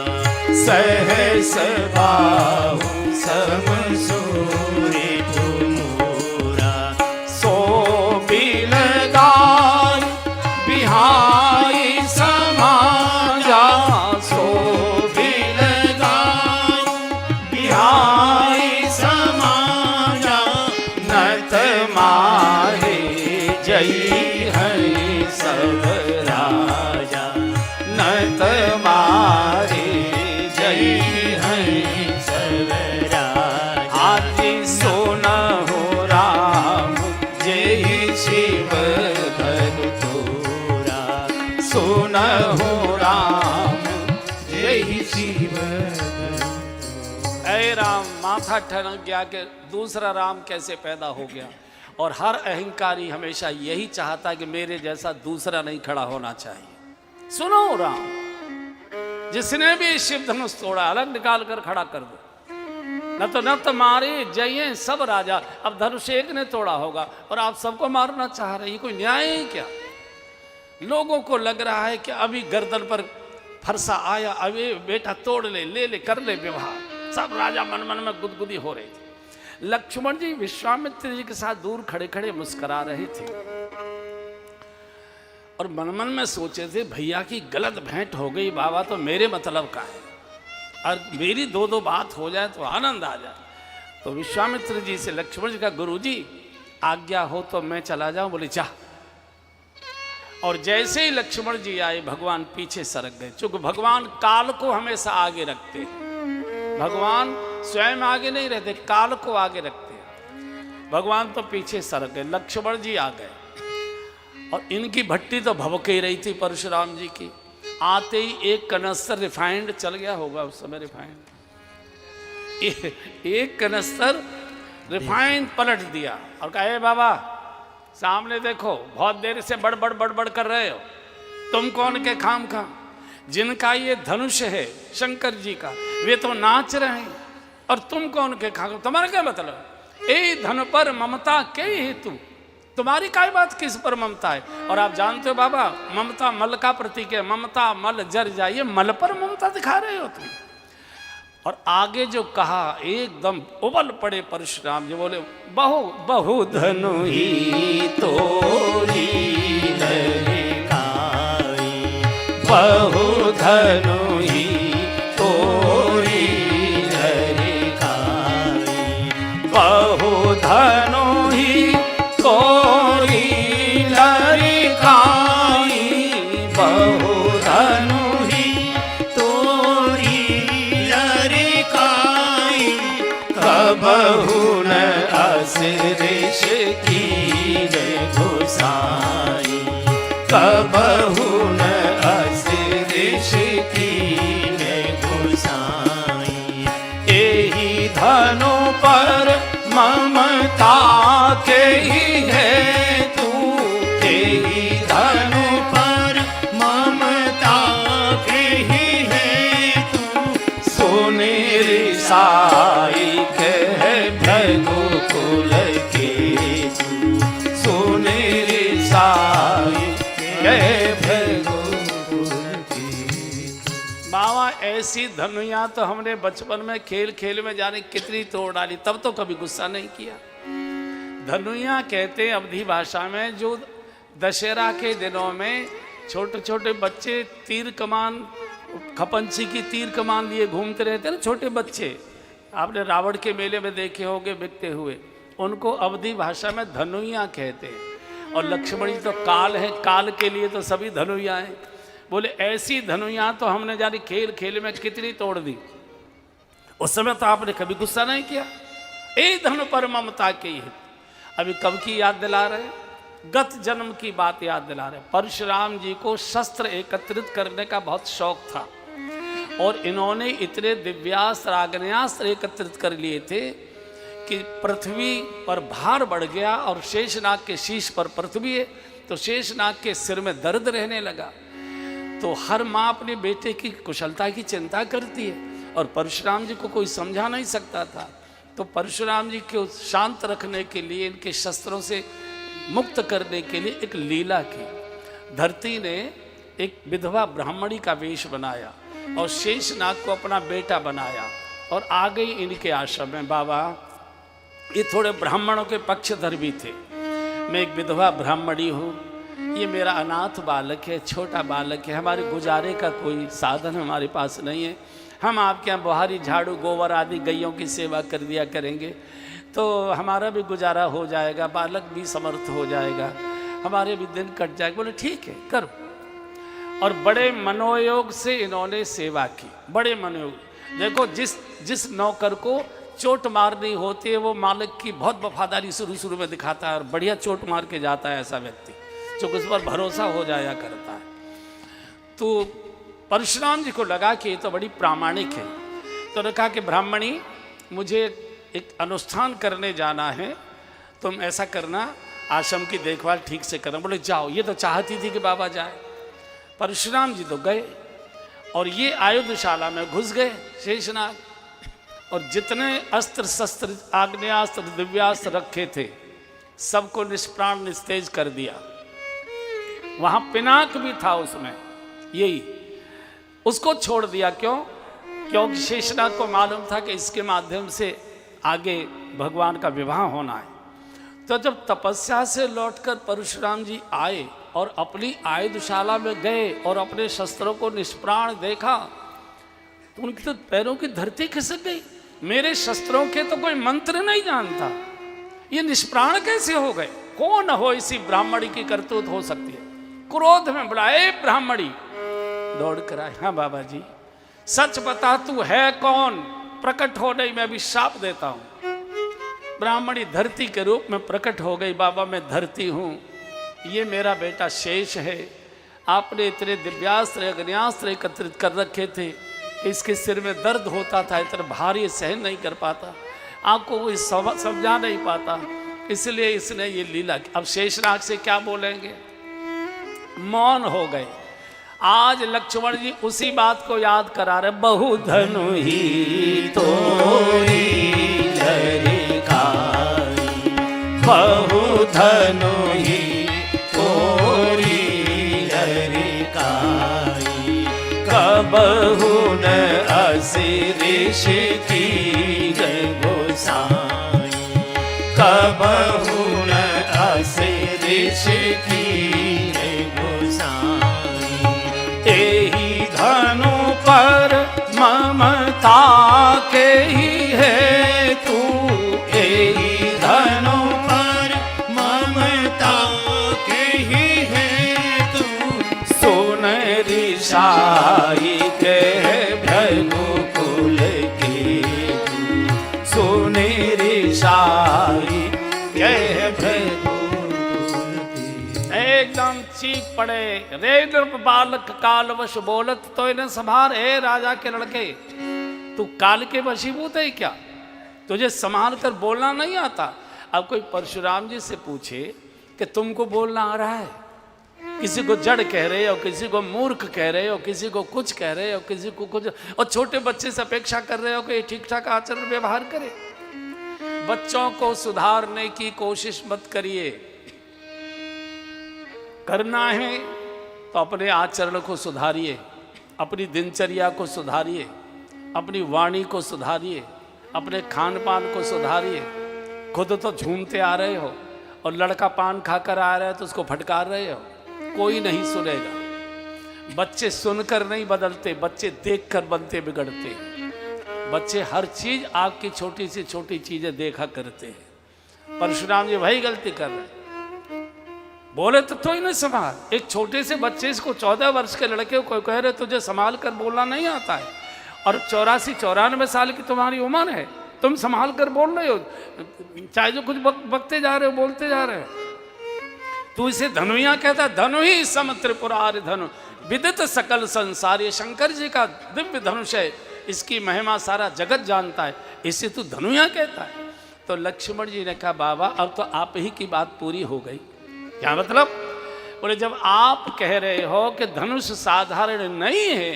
सहस बाहु सम सोरे मोरा। सो बिलगाय बिहाई समाजा, सो बिलगाय बिहाई समाजा, नत मारे जय है सब राजा, नत मारे जय है सब राजा। आदि सोना हो राम जय शिव धनु तोरा, सोना हो राम जय शिव। ऐ राम, माथा ठनक गया कि दूसरा राम कैसे पैदा हो गया। और हर अहंकारी हमेशा यही चाहता है कि मेरे जैसा दूसरा नहीं खड़ा होना चाहिए। सुनो राम, जिसने भी शिव धनुष तोड़ा अलग निकाल कर खड़ा कर दो, न तो मारे जय सब राजा। अब धनुष एक ने तोड़ा होगा और आप सबको मारना चाह रहे, ये कोई न्याय है क्या? लोगों को लग रहा है कि अभी गर्दन पर फरसा आया, अभी बेटा तोड़ ले कर ले विवाह। सब राजा मन मन में गुदगुदी हो रही थी। लक्ष्मण जी विश्वामित्र जी के साथ दूर खड़े खड़े मुस्कुरा रहे थे और मन मन में सोचे थे भैया की गलत भेंट हो गई बाबा, तो मेरे मतलब का है, और मेरी दो दो बात हो जाए तो आनंद आ जाए। तो विश्वामित्र जी से लक्ष्मण जी का, गुरु जी आज्ञा हो तो मैं चला जाऊं। बोले जा। और जैसे ही लक्ष्मण जी आए भगवान पीछे सरक गए, चूंकि भगवान काल को हमेशा आगे रखते हैं। भगवान स्वयं आगे नहीं रहते, काल को आगे रखते हैं। भगवान तो पीछे सरक गए, लक्ष्मण जी आ गए और इनकी भट्टी तो भभक ही रही थी परशुराम जी की। आते ही एक कनस्तर रिफाइंड चल गया होगा उस समय, रिफाइंड एक कनस्तर रिफाइंड पलट दिया और कहा, ए बाबा सामने देखो, बहुत देर से बड़बड़ कर रहे हो, तुम कौन के खाम खा? जिनका ये धनुष है शंकर जी का, वे तो नाच रहे हैं और तुम कौन के खाम? तुम्हारा क्या मतलब? ए धन पर ममता के हेतु, तुम्हारी काय बात किस पर ममता है? और आप जानते हो बाबा, ममता मल का प्रतीक है, ममता मल जर जाइए, मल पर ममता दिखा रहे हो तुम। और आगे जो कहा एकदम उबल पड़े परशुराम जी, बोले बहु बहु धनु ही तोरी ललिकाई, बहु धनु ही तोरी ललिकाई, बहु धनु ही तोरी ललिकाई, बहु धनु ही तोरी ललिकाई, कबहु न असिरिष कीन घुसाई, कबहु न असिरिष कीन घुसाई। एहि धनु पर ममता के ही है तू, एहि धनु पर ममता के ही है तू, सोनेरी साई कह भृगुकुल के तू, सोनेरी साई कह भृगुकुल के। बाबा ऐसी धनुया तो हमने बचपन में खेल खेल में जाने कितनी तोड़ डाली, तब तो कभी गुस्सा नहीं किया। धनुया कहते हैं अवधी भाषा में, जो दशहरा के दिनों में छोटे छोटे बच्चे तीर कमान, खपंची की तीर कमान लिए घूमते रहते ना छोटे बच्चे, आपने रावण के मेले में देखे होंगे बिकते हुए, उनको अवधी भाषा में धनुइयाँ कहते हैं। और लक्ष्मण जी तो काल है, काल के लिए तो सभी धनुइयाँ हैं। बोले ऐसी धनुइयाँ तो हमने जानी खेल खेल में कितनी तोड़ दी। उस समय तो आपने कभी गुस्सा नहीं किया। ए धनु पर ममता की है। अभी कब की याद दिला रहे, गत जन्म की बात याद दिला रहे। परशुराम जी को शस्त्र एकत्रित करने का बहुत शौक था और इन्होंने इतने दिव्यास्त्र आग्नेयास्त्र एकत्रित कर लिए थे कि पृथ्वी पर भार बढ़ गया और शेषनाग के शीश पर पृथ्वी है तो शेषनाग के सिर में दर्द रहने लगा। तो हर माँ अपने बेटे की कुशलता की चिंता करती है और परशुराम जी को कोई समझा नहीं सकता था। तो परशुराम जी को शांत रखने के लिए, इनके शस्त्रों से मुक्त करने के लिए एक लीला की। धरती ने एक विधवा ब्राह्मणी का वेश बनाया और शेषनाग को अपना बेटा बनाया और आ गई इनके आश्रम में। बाबा, ये थोड़े ब्राह्मणों के पक्षधर भी थे। मैं एक विधवा ब्राह्मणी हूँ, ये मेरा अनाथ बालक है, छोटा बालक है, हमारे गुजारे का कोई साधन हमारे पास नहीं है। हम आपके यहाँ बुहारी, झाड़ू, गोबर आदि गैयों की सेवा कर दिया करेंगे तो हमारा भी गुजारा हो जाएगा, बालक भी समर्थ हो जाएगा, हमारे भी दिन कट जाएगा। बोले ठीक है करो। और बड़े मनोयोग से इन्होंने सेवा की, बड़े मनोयोग। देखो जिस नौकर को चोट मारनी होती है वो मालिक की बहुत वफादारी शुरू में दिखाता है और बढ़िया चोट मार के जाता है ऐसा व्यक्ति जो उस पर भरोसा हो जाया करता है। तो परशुराम जी को लगा कि ये तो बड़ी प्रामाणिक है। तो ने कहा कि ब्राह्मणी, मुझे एक अनुष्ठान करने जाना है, तुम ऐसा करना, आश्रम की देखभाल ठीक से करना। बोले जाओ। ये तो चाहती थी कि बाबा जाए। परशुराम जी तो गए और ये आयुधशाला में घुस गए शेषनाग, और जितने अस्त्र शस्त्र, आग्नेयास्त्र, दिव्यास्त्र रखे थे सबको निष्प्राण निस्तेज कर दिया। वहां पिनाक भी था उसमें, यही उसको छोड़ दिया। क्यों? क्योंकि शेषनाग को मालूम था कि इसके माध्यम से आगे भगवान का विवाह होना है। तो जब तपस्या से लौटकर परशुराम जी आए और अपनी आयुधशाला में गए और अपने शस्त्रों को निष्प्राण देखा तो उनकी तो पैरों की धरती खिसक गई। मेरे शस्त्रों के तो कोई मंत्र नहीं जानता, ये निष्प्राण कैसे हो गए? कौन हो इसी ब्राह्मणी की करतूत हो सकती है? क्रोध में बुलाए ब्राह्मणी, दौड़ कर आए। हाँ बाबा जी, सच बता तू है कौन? प्रकट हो नहीं, मैं अभी शाप देता हूं। ब्राह्मणी धरती के रूप में प्रकट हो गई। बाबा मैं धरती हूं, ये मेरा बेटा शेष है। आपने इतने दिव्यास्त्र अग्न्यास्त्र एकत्रित कर रखे थे, इसके सिर में दर्द होता था, इतना भारी सहन नहीं कर पाता, आपको वो समझा नहीं पाता, इसलिए इसने ये लीला की। अब शेषनाग से क्या बोलेंगे? मौन हो गए। आज लक्ष्मण जी उसी बात को याद करा रहे। बहु धनु ही तोरी लरिकाई, बहु धनु ही तोरी लरिकाई, कबहु न असि ऋषि की गोसाई, कबहु न असि ऋषि की धनु पर ममता के ही है तू, एही धनु पर ममता के ही है तू, सुनरी साई के भृगुकुल की तू, सुनरी साई के भृगुकुल की। एकदम चीख पड़े, रे नृप बालक कालवश बोलत तो इन्हें संभार। हे राजा के लड़के, तू काल के वशीभूत है क्या? तुझे संभाल कर बोलना नहीं आता? अब कोई परशुराम जी से पूछे कि तुमको बोलना आ रहा है, किसी को जड़ कह रहे हो, किसी को मूर्ख कह रहे हो, किसी को कुछ कह रहे हो, किसी को कुछ, और छोटे बच्चे से अपेक्षा कर रहे हो कि ठीक ठाक आचरण व्यवहार करे। बच्चों को सुधारने की कोशिश मत करिए। करना है तो अपने आचरण को सुधारिए, अपनी दिनचर्या को सुधारिए, अपनी वाणी को सुधारिए, अपने खान पान को सुधारिए। खुद तो झूमते आ रहे हो और लड़का पान खाकर आ रहा है तो उसको फटकार रहे हो, कोई नहीं सुनेगा। बच्चे सुनकर नहीं बदलते, बच्चे देखकर बनते बिगड़ते। बच्चे हर चीज आग की छोटी से छोटी चीजें देखा करते हैं। परशुराम जी वही गलती कर रहे हैं। बोले तो ही नहीं संभाल। एक छोटे से बच्चे इसको 14 वर्ष के लड़के को कह रहे तुझे संभाल कर बोलना नहीं आता है, और 84-94 साल की तुम्हारी उम्र है, तुम संभाल कर बोल रहे हो, चाहे जो कुछ बकते जा रहे हो, बोलते जा रहे हो। तू इसे धनुया कहता, धनु ही सम त्रिपुरारि धनु विदित सकल संसार। ये शंकर जी का दिव्य धनुष है, इसकी महिमा सारा जगत जानता है, इसे तू धनुया कहता है। तो लक्ष्मण जी ने कहा बाबा अब तो आप ही की बात पूरी हो गई। क्या मतलब? बोले जब आप कह रहे हो कि धनुष साधारण नहीं है,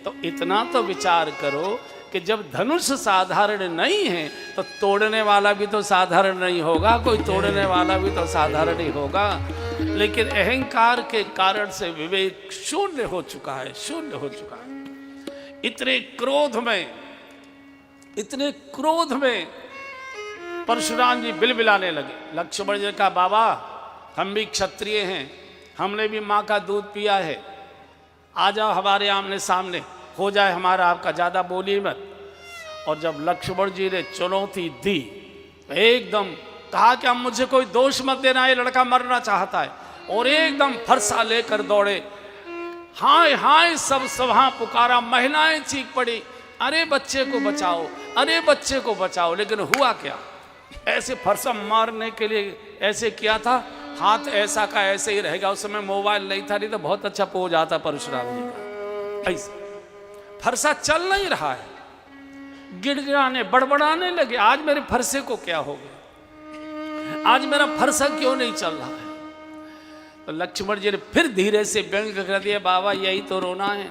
तो इतना तो विचार करो कि जब धनुष साधारण नहीं है तो तोड़ने वाला भी तो साधारण नहीं होगा, कोई तोड़ने वाला भी तो साधारण ही होगा। लेकिन अहंकार के कारण से विवेक शून्य हो चुका है, शून्य हो चुका है। इतने क्रोध में परशुराम जी बिलबिलाने लगे। लक्ष्मण जी ने कहा बाबा हम भी क्षत्रिय हैं, हमने भी माँ का दूध पिया है, आ जाओ हमारे आमने सामने, हो जाए हमारा आपका, ज़्यादा बोली मत। और जब लक्ष्मण जी ने चुनौती दी, एकदम कहा कि अब मुझे कोई दोष मत देना, ये लड़का मरना चाहता है, और एकदम फरसा लेकर दौड़े। हाय हाय सब सभा पुकारा, महिलाएं चीख पड़ी, अरे बच्चे को बचाओ, अरे बच्चे को बचाओ। लेकिन हुआ क्या? ऐसे फरसा मारने के लिए ऐसे किया था, हाथ ऐसा का ऐसे ही रहेगा। उस समय मोबाइल नहीं था, नहीं तो बहुत अच्छा पोज आता परशुराम जी का। ऐसे फरसा चल नहीं रहा है, गिड़गिड़ाने बड़बड़ाने लगे, आज मेरे फरसे को क्या हो गया, आज मेरा फरसा क्यों नहीं चल रहा है। तो लक्ष्मण जी ने फिर धीरे से व्यंग कर दिया, बाबा यही तो रोना है,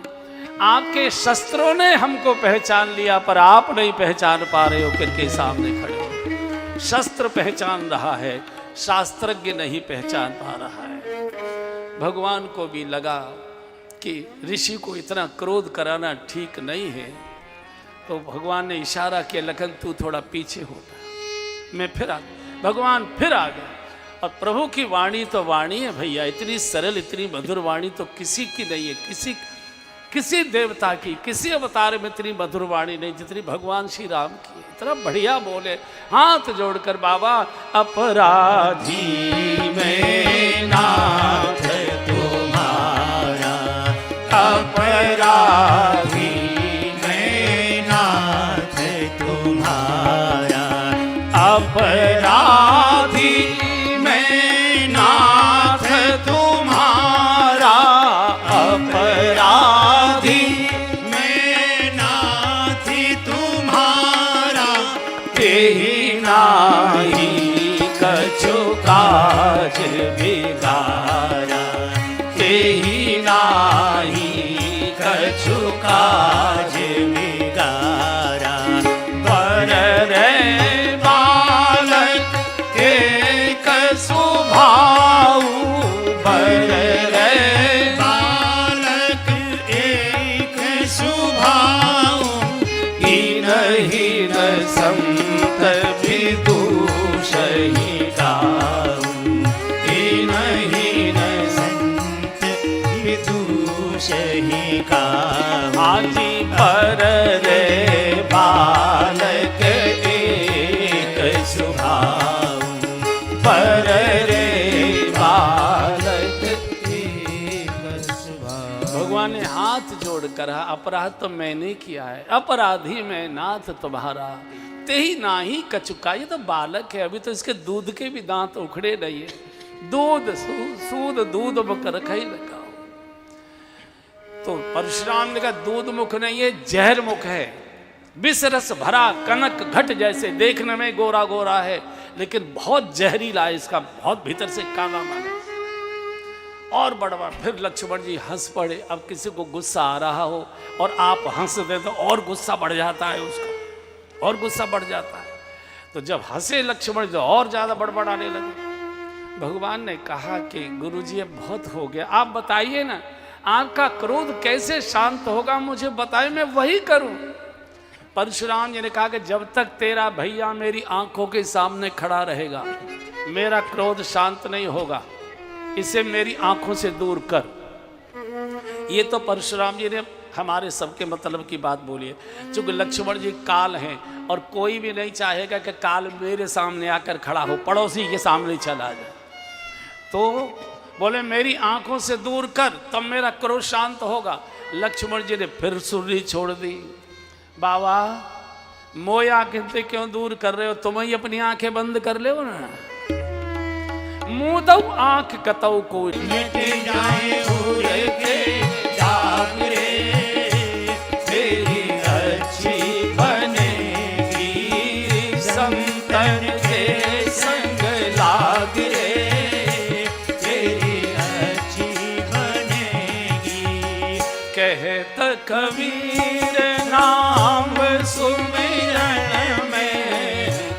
आपके शस्त्रों ने हमको पहचान लिया पर आप नहीं पहचान पा रहे हो, किनके सामने खड़े हो। शस्त्र पहचान रहा है, शास्त्रज्ञ नहीं पहचान पा रहा है। भगवान को भी लगा कि ऋषि को इतना क्रोध कराना ठीक नहीं है, तो भगवान ने इशारा किया, लखन तू थोड़ा पीछे होता, मैं फिर आ गया। भगवान फिर आ गया, और प्रभु की वाणी तो वाणी है भैया, इतनी सरल इतनी मधुर वाणी तो किसी की नहीं है, किसी देवता की, किसी अवतार में इतनी मधुर वाणी नहीं जितनी भगवान श्री राम की है। इतना बढ़िया बोले, हाथ जोड़कर बाबा, अपराधी मैं नाथ तुम्हारा, अपराधी मैं नाथ तुम्हारा, अपराधी मैं नाथ तुम्हारा, अपराधी मैं नाथ तुम्हारा, तेहि नाही कछु काज बिगारा, तेहि नाही कछु काज बिगारा। पर रे बालक एक स्वभाव, पर रे बालक एक स्वभाव, हीन हीन संत विदूषहि गाऊं, हीन हीन संत विदूषहि गाऊं। हाजी पर रे बालक एक स्वभाव, पर रे बालक एक स्वभाव। भगवान ने हाथ जोड़कर, अपराध तो मैंने किया है, अपराधी मैं नाथ तुम्हारा, तेहि नाही कछुका। ये तो बालक है, अभी तो इसके दूध के भी दांत उखड़े नहीं है, दूध सूद दूध मुख रखई लगाओ। तो परशुराम ने कहा दूध मुख नहीं है, जहर मुख है, विष रस भरा कनक घट जैसे, देखने में गोरा गोरा है लेकिन बहुत जहरीला है, इसका बहुत भीतर से काला माना। और बड़वा फिर लक्ष्मण जी हंस पड़े। अब किसी को गुस्सा आ रहा हो और आप हंस दे तो और गुस्सा बढ़ जाता है उसका, और गुस्सा बढ़ जाता है। तो जब हंसे लक्ष्मण जी और ज्यादा बड़बड़ाने लगे। भगवान ने कहा कि गुरुजी अब बहुत हो गया, आप बताइए ना आपका क्रोध कैसे शांत होगा, मुझे बताइए, मैं वही करूं। परशुराम जी ने कहा कि जब तक तेरा भैया मेरी आंखों के सामने खड़ा रहेगा मेरा क्रोध शांत नहीं होगा, इसे मेरी आंखों से दूर कर। ये तो परशुराम जी ने हमारे सबके मतलब की बात बोलिए। चूंकि लक्ष्मण जी काल हैं और कोई भी नहीं चाहेगा कि काल मेरे सामने आकर खड़ा हो, पड़ोसी के सामने चला जाए। तो बोले मेरी आंखों से दूर कर, तब मेरा क्रोध शांत होगा। लक्ष्मण जी ने फिर सुर्री छोड़ दी। बाबा मोय आंखें से क्यों दूर कर रहे हो, तुम ही अपनी आंखें बंद कर ले ना। मुंह दो आंख कतौ को मिट जाए उड़ के जाग रे, तेरी अच्छी बनेगी संतन के संग लाग रे। तेरी अच्छी बनेगी। कहत कबीर नाम सुमिरन में,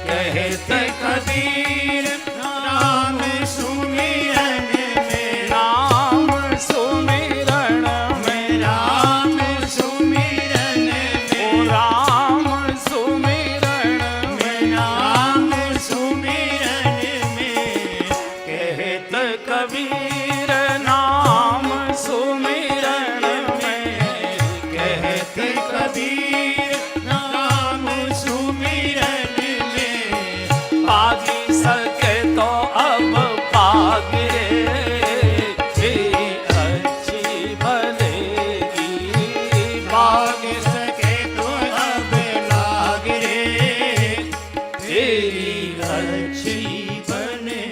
कहत कबीर नाम सुमिरन में, नाम सुमिरन में, राम सुमिरन ओ में, राम सुमिरन में, राम सुमिरन में। कहत कबीर नाम सुमिरन में, कहत कबीर नाम सुमिरन में, पागी सके तो अब पाग रे, तेरी अच्छी बनेगी भाग सके तो अब लाग रे, तेरी अच्छी बने।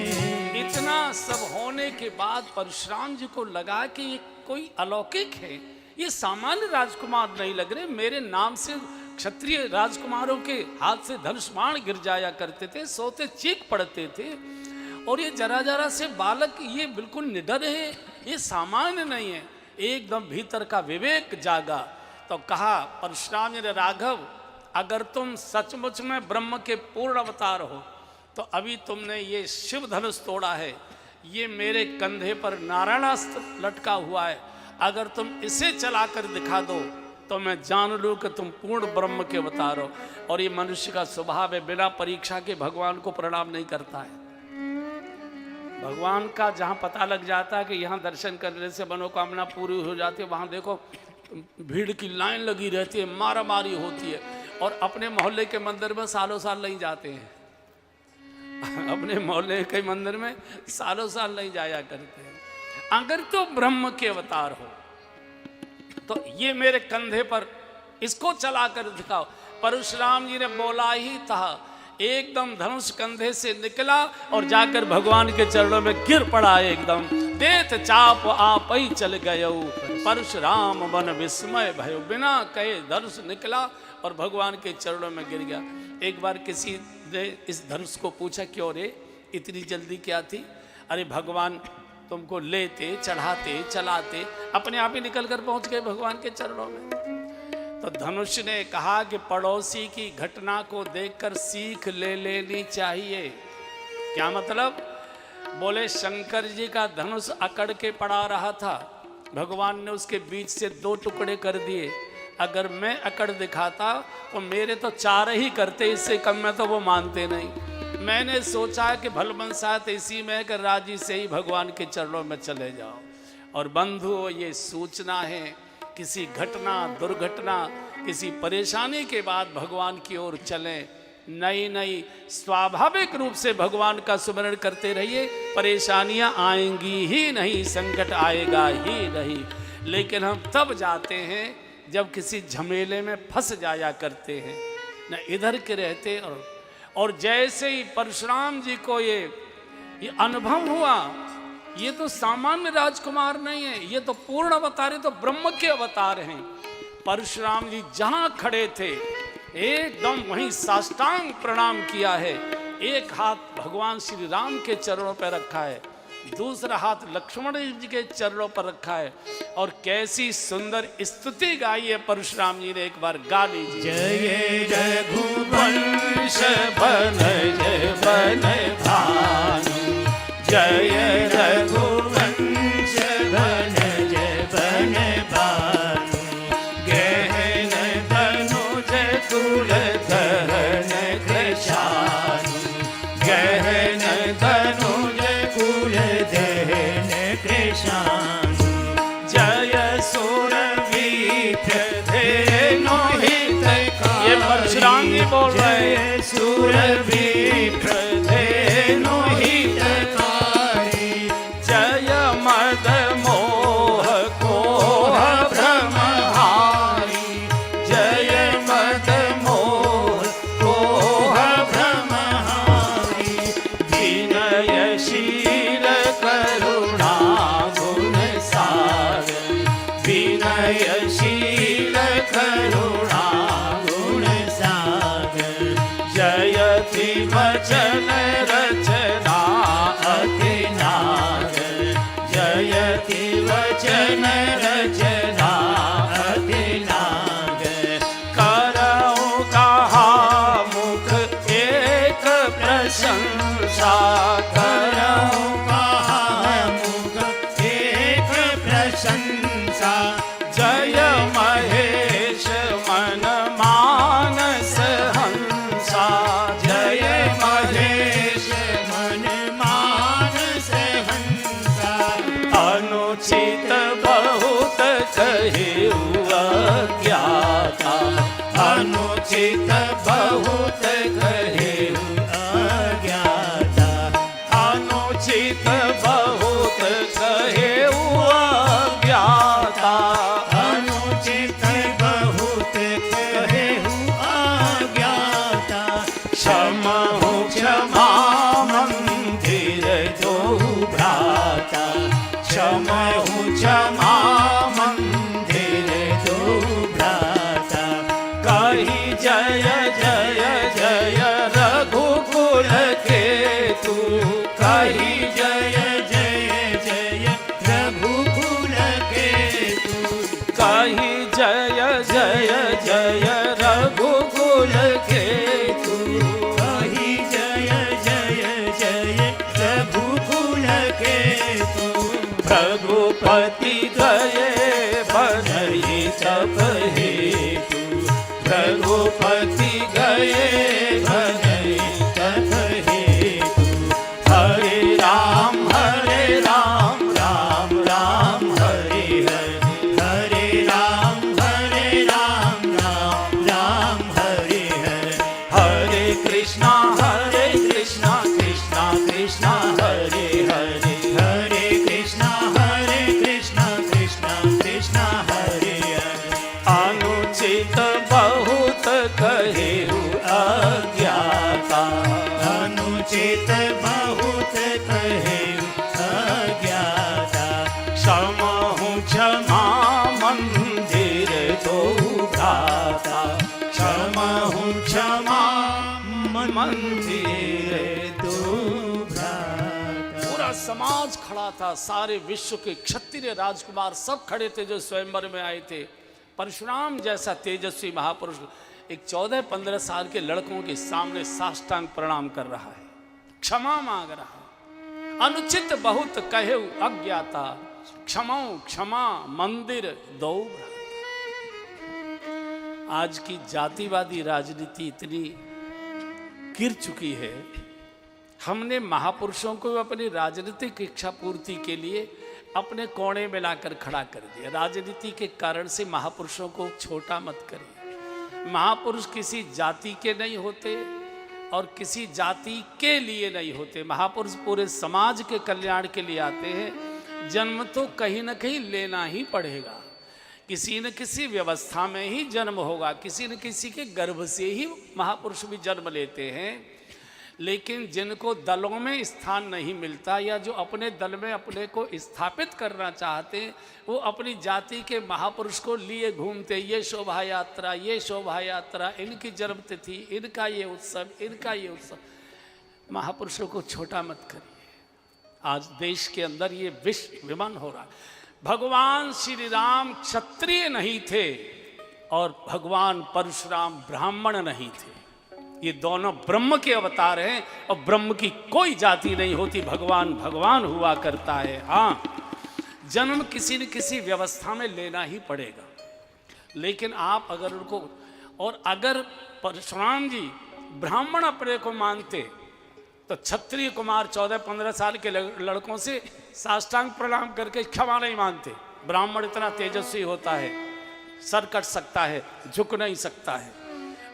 इतना सब होने के बाद परशुराम जी को लगा कि ये कोई अलौकिक है, ये सामान्य राजकुमार नहीं लग रहे। मेरे नाम से क्षत्रिय राजकुमारों के हाथ से धनुष्मान गिर जाया करते थे, सोते चीख पड़ते थे। और ये जरा जरा से बालक ये बिल्कुल निडर है, ये सामान्य नहीं है। एकदम भीतर का विवेक जागा तो कहा परशुराम जी ने, राघव अगर तुम सचमुच में ब्रह्म के पूर्ण अवतार हो तो अभी तुमने ये शिव धनुष तोड़ा है, ये मेरे कंधे पर नारायणास्त्र लटका हुआ है, अगर तुम इसे चलाकर दिखा दो तो मैं जान लूँ कि तुम पूर्ण ब्रह्म के अवतार हो। और ये मनुष्य का स्वभाव है, बिना परीक्षा के भगवान को प्रणाम नहीं करता है। भगवान का जहाँ पता लग जाता है कि यहाँ दर्शन करने से मनोकामना पूरी हो जाती है, वहाँ देखो भीड़ की लाइन लगी रहती है, मारा मारी होती है। और अपने मोहल्ले के मंदिर में सालों साल नहीं जाते हैं अपने मोहल्ले के मंदिर में सालों साल नहीं जाया करते हैं। अगर तो ब्रह्म के अवतार हो तो ये मेरे कंधे पर इसको चलाकर दिखाओ। परशुराम जी ने बोला ही था, एकदम धनुष कंधे से निकला और जाकर भगवान के चरणों में गिर पड़ा। एकदम देत चाप आप ही चल गयो, परशुराम मन विस्मय भयो, बिना कहे धनुष निकला और भगवान के चरणों में गिर गया। एक बार किसी ने इस धनुष को पूछा, क्यों रे इतनी जल्दी क्या थी? अरे भगवान तुमको लेते चढ़ाते चलाते अपने आप ही निकल कर पहुंच गए भगवान के चरणों में। तो धनुष ने कहा कि पड़ोसी की घटना को देखकर सीख ले लेनी चाहिए। क्या मतलब? बोले शंकर जी का धनुष अकड़ के पड़ा रहा था, भगवान ने उसके बीच से 2 टुकड़े कर दिए। अगर मैं अकड़ दिखाता तो मेरे तो 4 ही करते, इससे कम में तो वो मानते नहीं। मैंने सोचा कि भलमनसात इसी में कर राजी से ही भगवान के चरणों में चले जाओ। और बंधुओं, ये सूचना है, किसी घटना दुर्घटना किसी परेशानी के बाद भगवान की ओर चलें। नई नई स्वाभाविक रूप से भगवान का स्मरण करते रहिए, परेशानियां आएंगी ही नहीं, संकट आएगा ही नहीं। लेकिन हम तब जाते हैं जब किसी झमेले में फंस जाया करते हैं, न इधर के रहते। और जैसे ही परशुराम जी को ये अनुभव हुआ, ये तो सामान्य राजकुमार नहीं है, ये तो पूर्ण अवतार है, तो ब्रह्म के अवतार हैं। परशुराम जी जहां खड़े थे एकदम वहीं साष्टांग प्रणाम किया है। एक हाथ भगवान श्री राम के चरणों पर रखा है, दूसरा हाथ लक्ष्मण जी के चरणों पर रखा है। और कैसी सुंदर स्तुति गाई है परशुराम जी ने, एक बार गा लीजिए। जय रघुवंश बन जय बन भानु, जय रघुवंश बन जय बन भानु, गहन तनुज कुल धरण कृशानु, गहन तनुज कुल धरण कृशानु, जय सुरवीर शील करुणा गुण सागर विनयशील करुणा गुण सागर जयति वचन रचना अति नागर जयति वचन रचना अति नागर करऊं कहा मुख एक प्रशंसा करऊं कहा मुख एक प्रशंसा जय महेश मन मानस हंसा जय महेश मन मानस हंसा अनुचित बहुत कहे अज्ञाता अनुचित बहुत कहे अज्ञाता अनुचित बहुत कहे अज्ञाता अनुचित बहुत कहे अज्ञाता क्षमहु क्षमा मंदिर जो भ्राता क्षमहु क्षमा मंदिर जो भ्राता कही जय जय जय रघुकुल के तू कही जय जय जय रघुकुल के तू कही जय जय जय रघुकुल के तू कही जय जय जय रघुकुल के तू रघुपति गए बनहि तब हेतु रघुपति गए बनहि तब हेतु हरे राम राम राम हरे हरे राम राम राम हरे हरे कृष्णा कृष्णा कृष्णा हरे हरे कृष्णा कृष्णा कृष्णा हरे हरे अनुचित बहुत कहे अज्ञाता अनुचित बहुत कहे अज्ञाता क्षमहु क्षमा मंदिर दो भ्राता क्षमहु क्षमा मंदिर दो भ्राता। पूरा समाज खड़ा था, सारे विश्व के क्षत्रिय राजकुमार सब खड़े थे जो स्वयंवर में आए थे। परशुराम जैसा तेजस्वी महापुरुष एक 14-15 साल के लड़कों के सामने साष्टांग प्रणाम कर रहा है, क्षमा मांग रहा है। अनुचित बहुत कहे अज्ञाता क्षमा क्षमा मंदिर दो भ्राता। आज की जातिवादी राजनीति इतनी गिर चुकी है, हमने महापुरुषों को अपनी राजनीतिक इच्छा पूर्ति के लिए अपने कोने में लाकर खड़ा कर दिया। राजनीति के कारण से महापुरुषों को छोटा मत करिए। महापुरुष किसी जाति के नहीं होते और किसी जाति के लिए नहीं होते। महापुरुष पूरे समाज के कल्याण के लिए आते हैं। जन्म तो कहीं न कहीं लेना ही पड़ेगा, किसी न किसी व्यवस्था में ही जन्म होगा, किसी न किसी के गर्भ से ही महापुरुष भी जन्म लेते हैं। लेकिन जिनको दलों में स्थान नहीं मिलता या जो अपने दल में अपने को स्थापित करना चाहते हैं, वो अपनी जाति के महापुरुष को लिए घूमते, ये शोभा यात्रा, ये शोभा यात्रा, इनकी जन्मतिथि, इनका ये उत्सव, इनका ये उत्सव। महापुरुषों को छोटा मत करिए। आज देश के अंदर ये विश्व विमान हो रहा है। भगवान श्री राम क्षत्रिय नहीं थे और भगवान परशुराम ब्राह्मण नहीं थे। ये दोनों ब्रह्म के अवतार हैं और ब्रह्म की कोई जाति नहीं होती। भगवान भगवान हुआ करता है। हाँ, जन्म किसी न किसी व्यवस्था में लेना ही पड़ेगा। लेकिन आप अगर उनको, और अगर परशुराम जी ब्राह्मण अपने को मानते तो क्षत्रिय कुमार 14-15 साल के लड़कों से साष्टांग प्रणाम करके क्षमा नहीं मांगते। ब्राह्मण इतना तेजस्वी होता है, सर कट सकता है, झुक नहीं सकता है।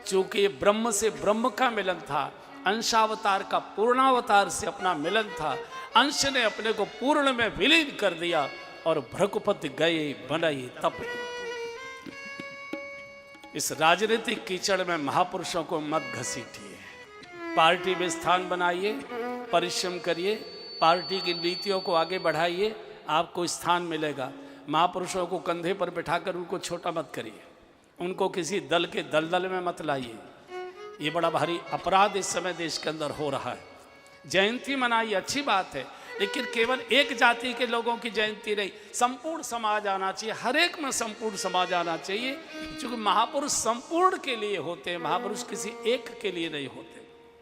चूंकि ब्रह्म से ब्रह्म का मिलन था, अंशावतार का पूर्णावतार से अपना मिलन था। अंश ने अपने को पूर्ण में विलीन कर दिया और भ्रकुपति गए बनई तप। इस राजनीतिक कीचड़ में महापुरुषों को मत घसीटिए। पार्टी में स्थान बनाइए, परिश्रम करिए, पार्टी की नीतियों को आगे बढ़ाइए, आपको स्थान मिलेगा। महापुरुषों को कंधे पर बिठाकर उनको छोटा मत करिए, उनको किसी दल के दलदल में मत लाइए। ये बड़ा भारी अपराध इस समय देश के अंदर हो रहा है। जयंती मनाइए, अच्छी बात है, लेकिन केवल एक जाति के लोगों की जयंती नहीं, संपूर्ण समाज आना चाहिए, हर एक में संपूर्ण समाज आना चाहिए, क्योंकि महापुरुष संपूर्ण के लिए होते हैं, महापुरुष किसी एक के लिए नहीं होते।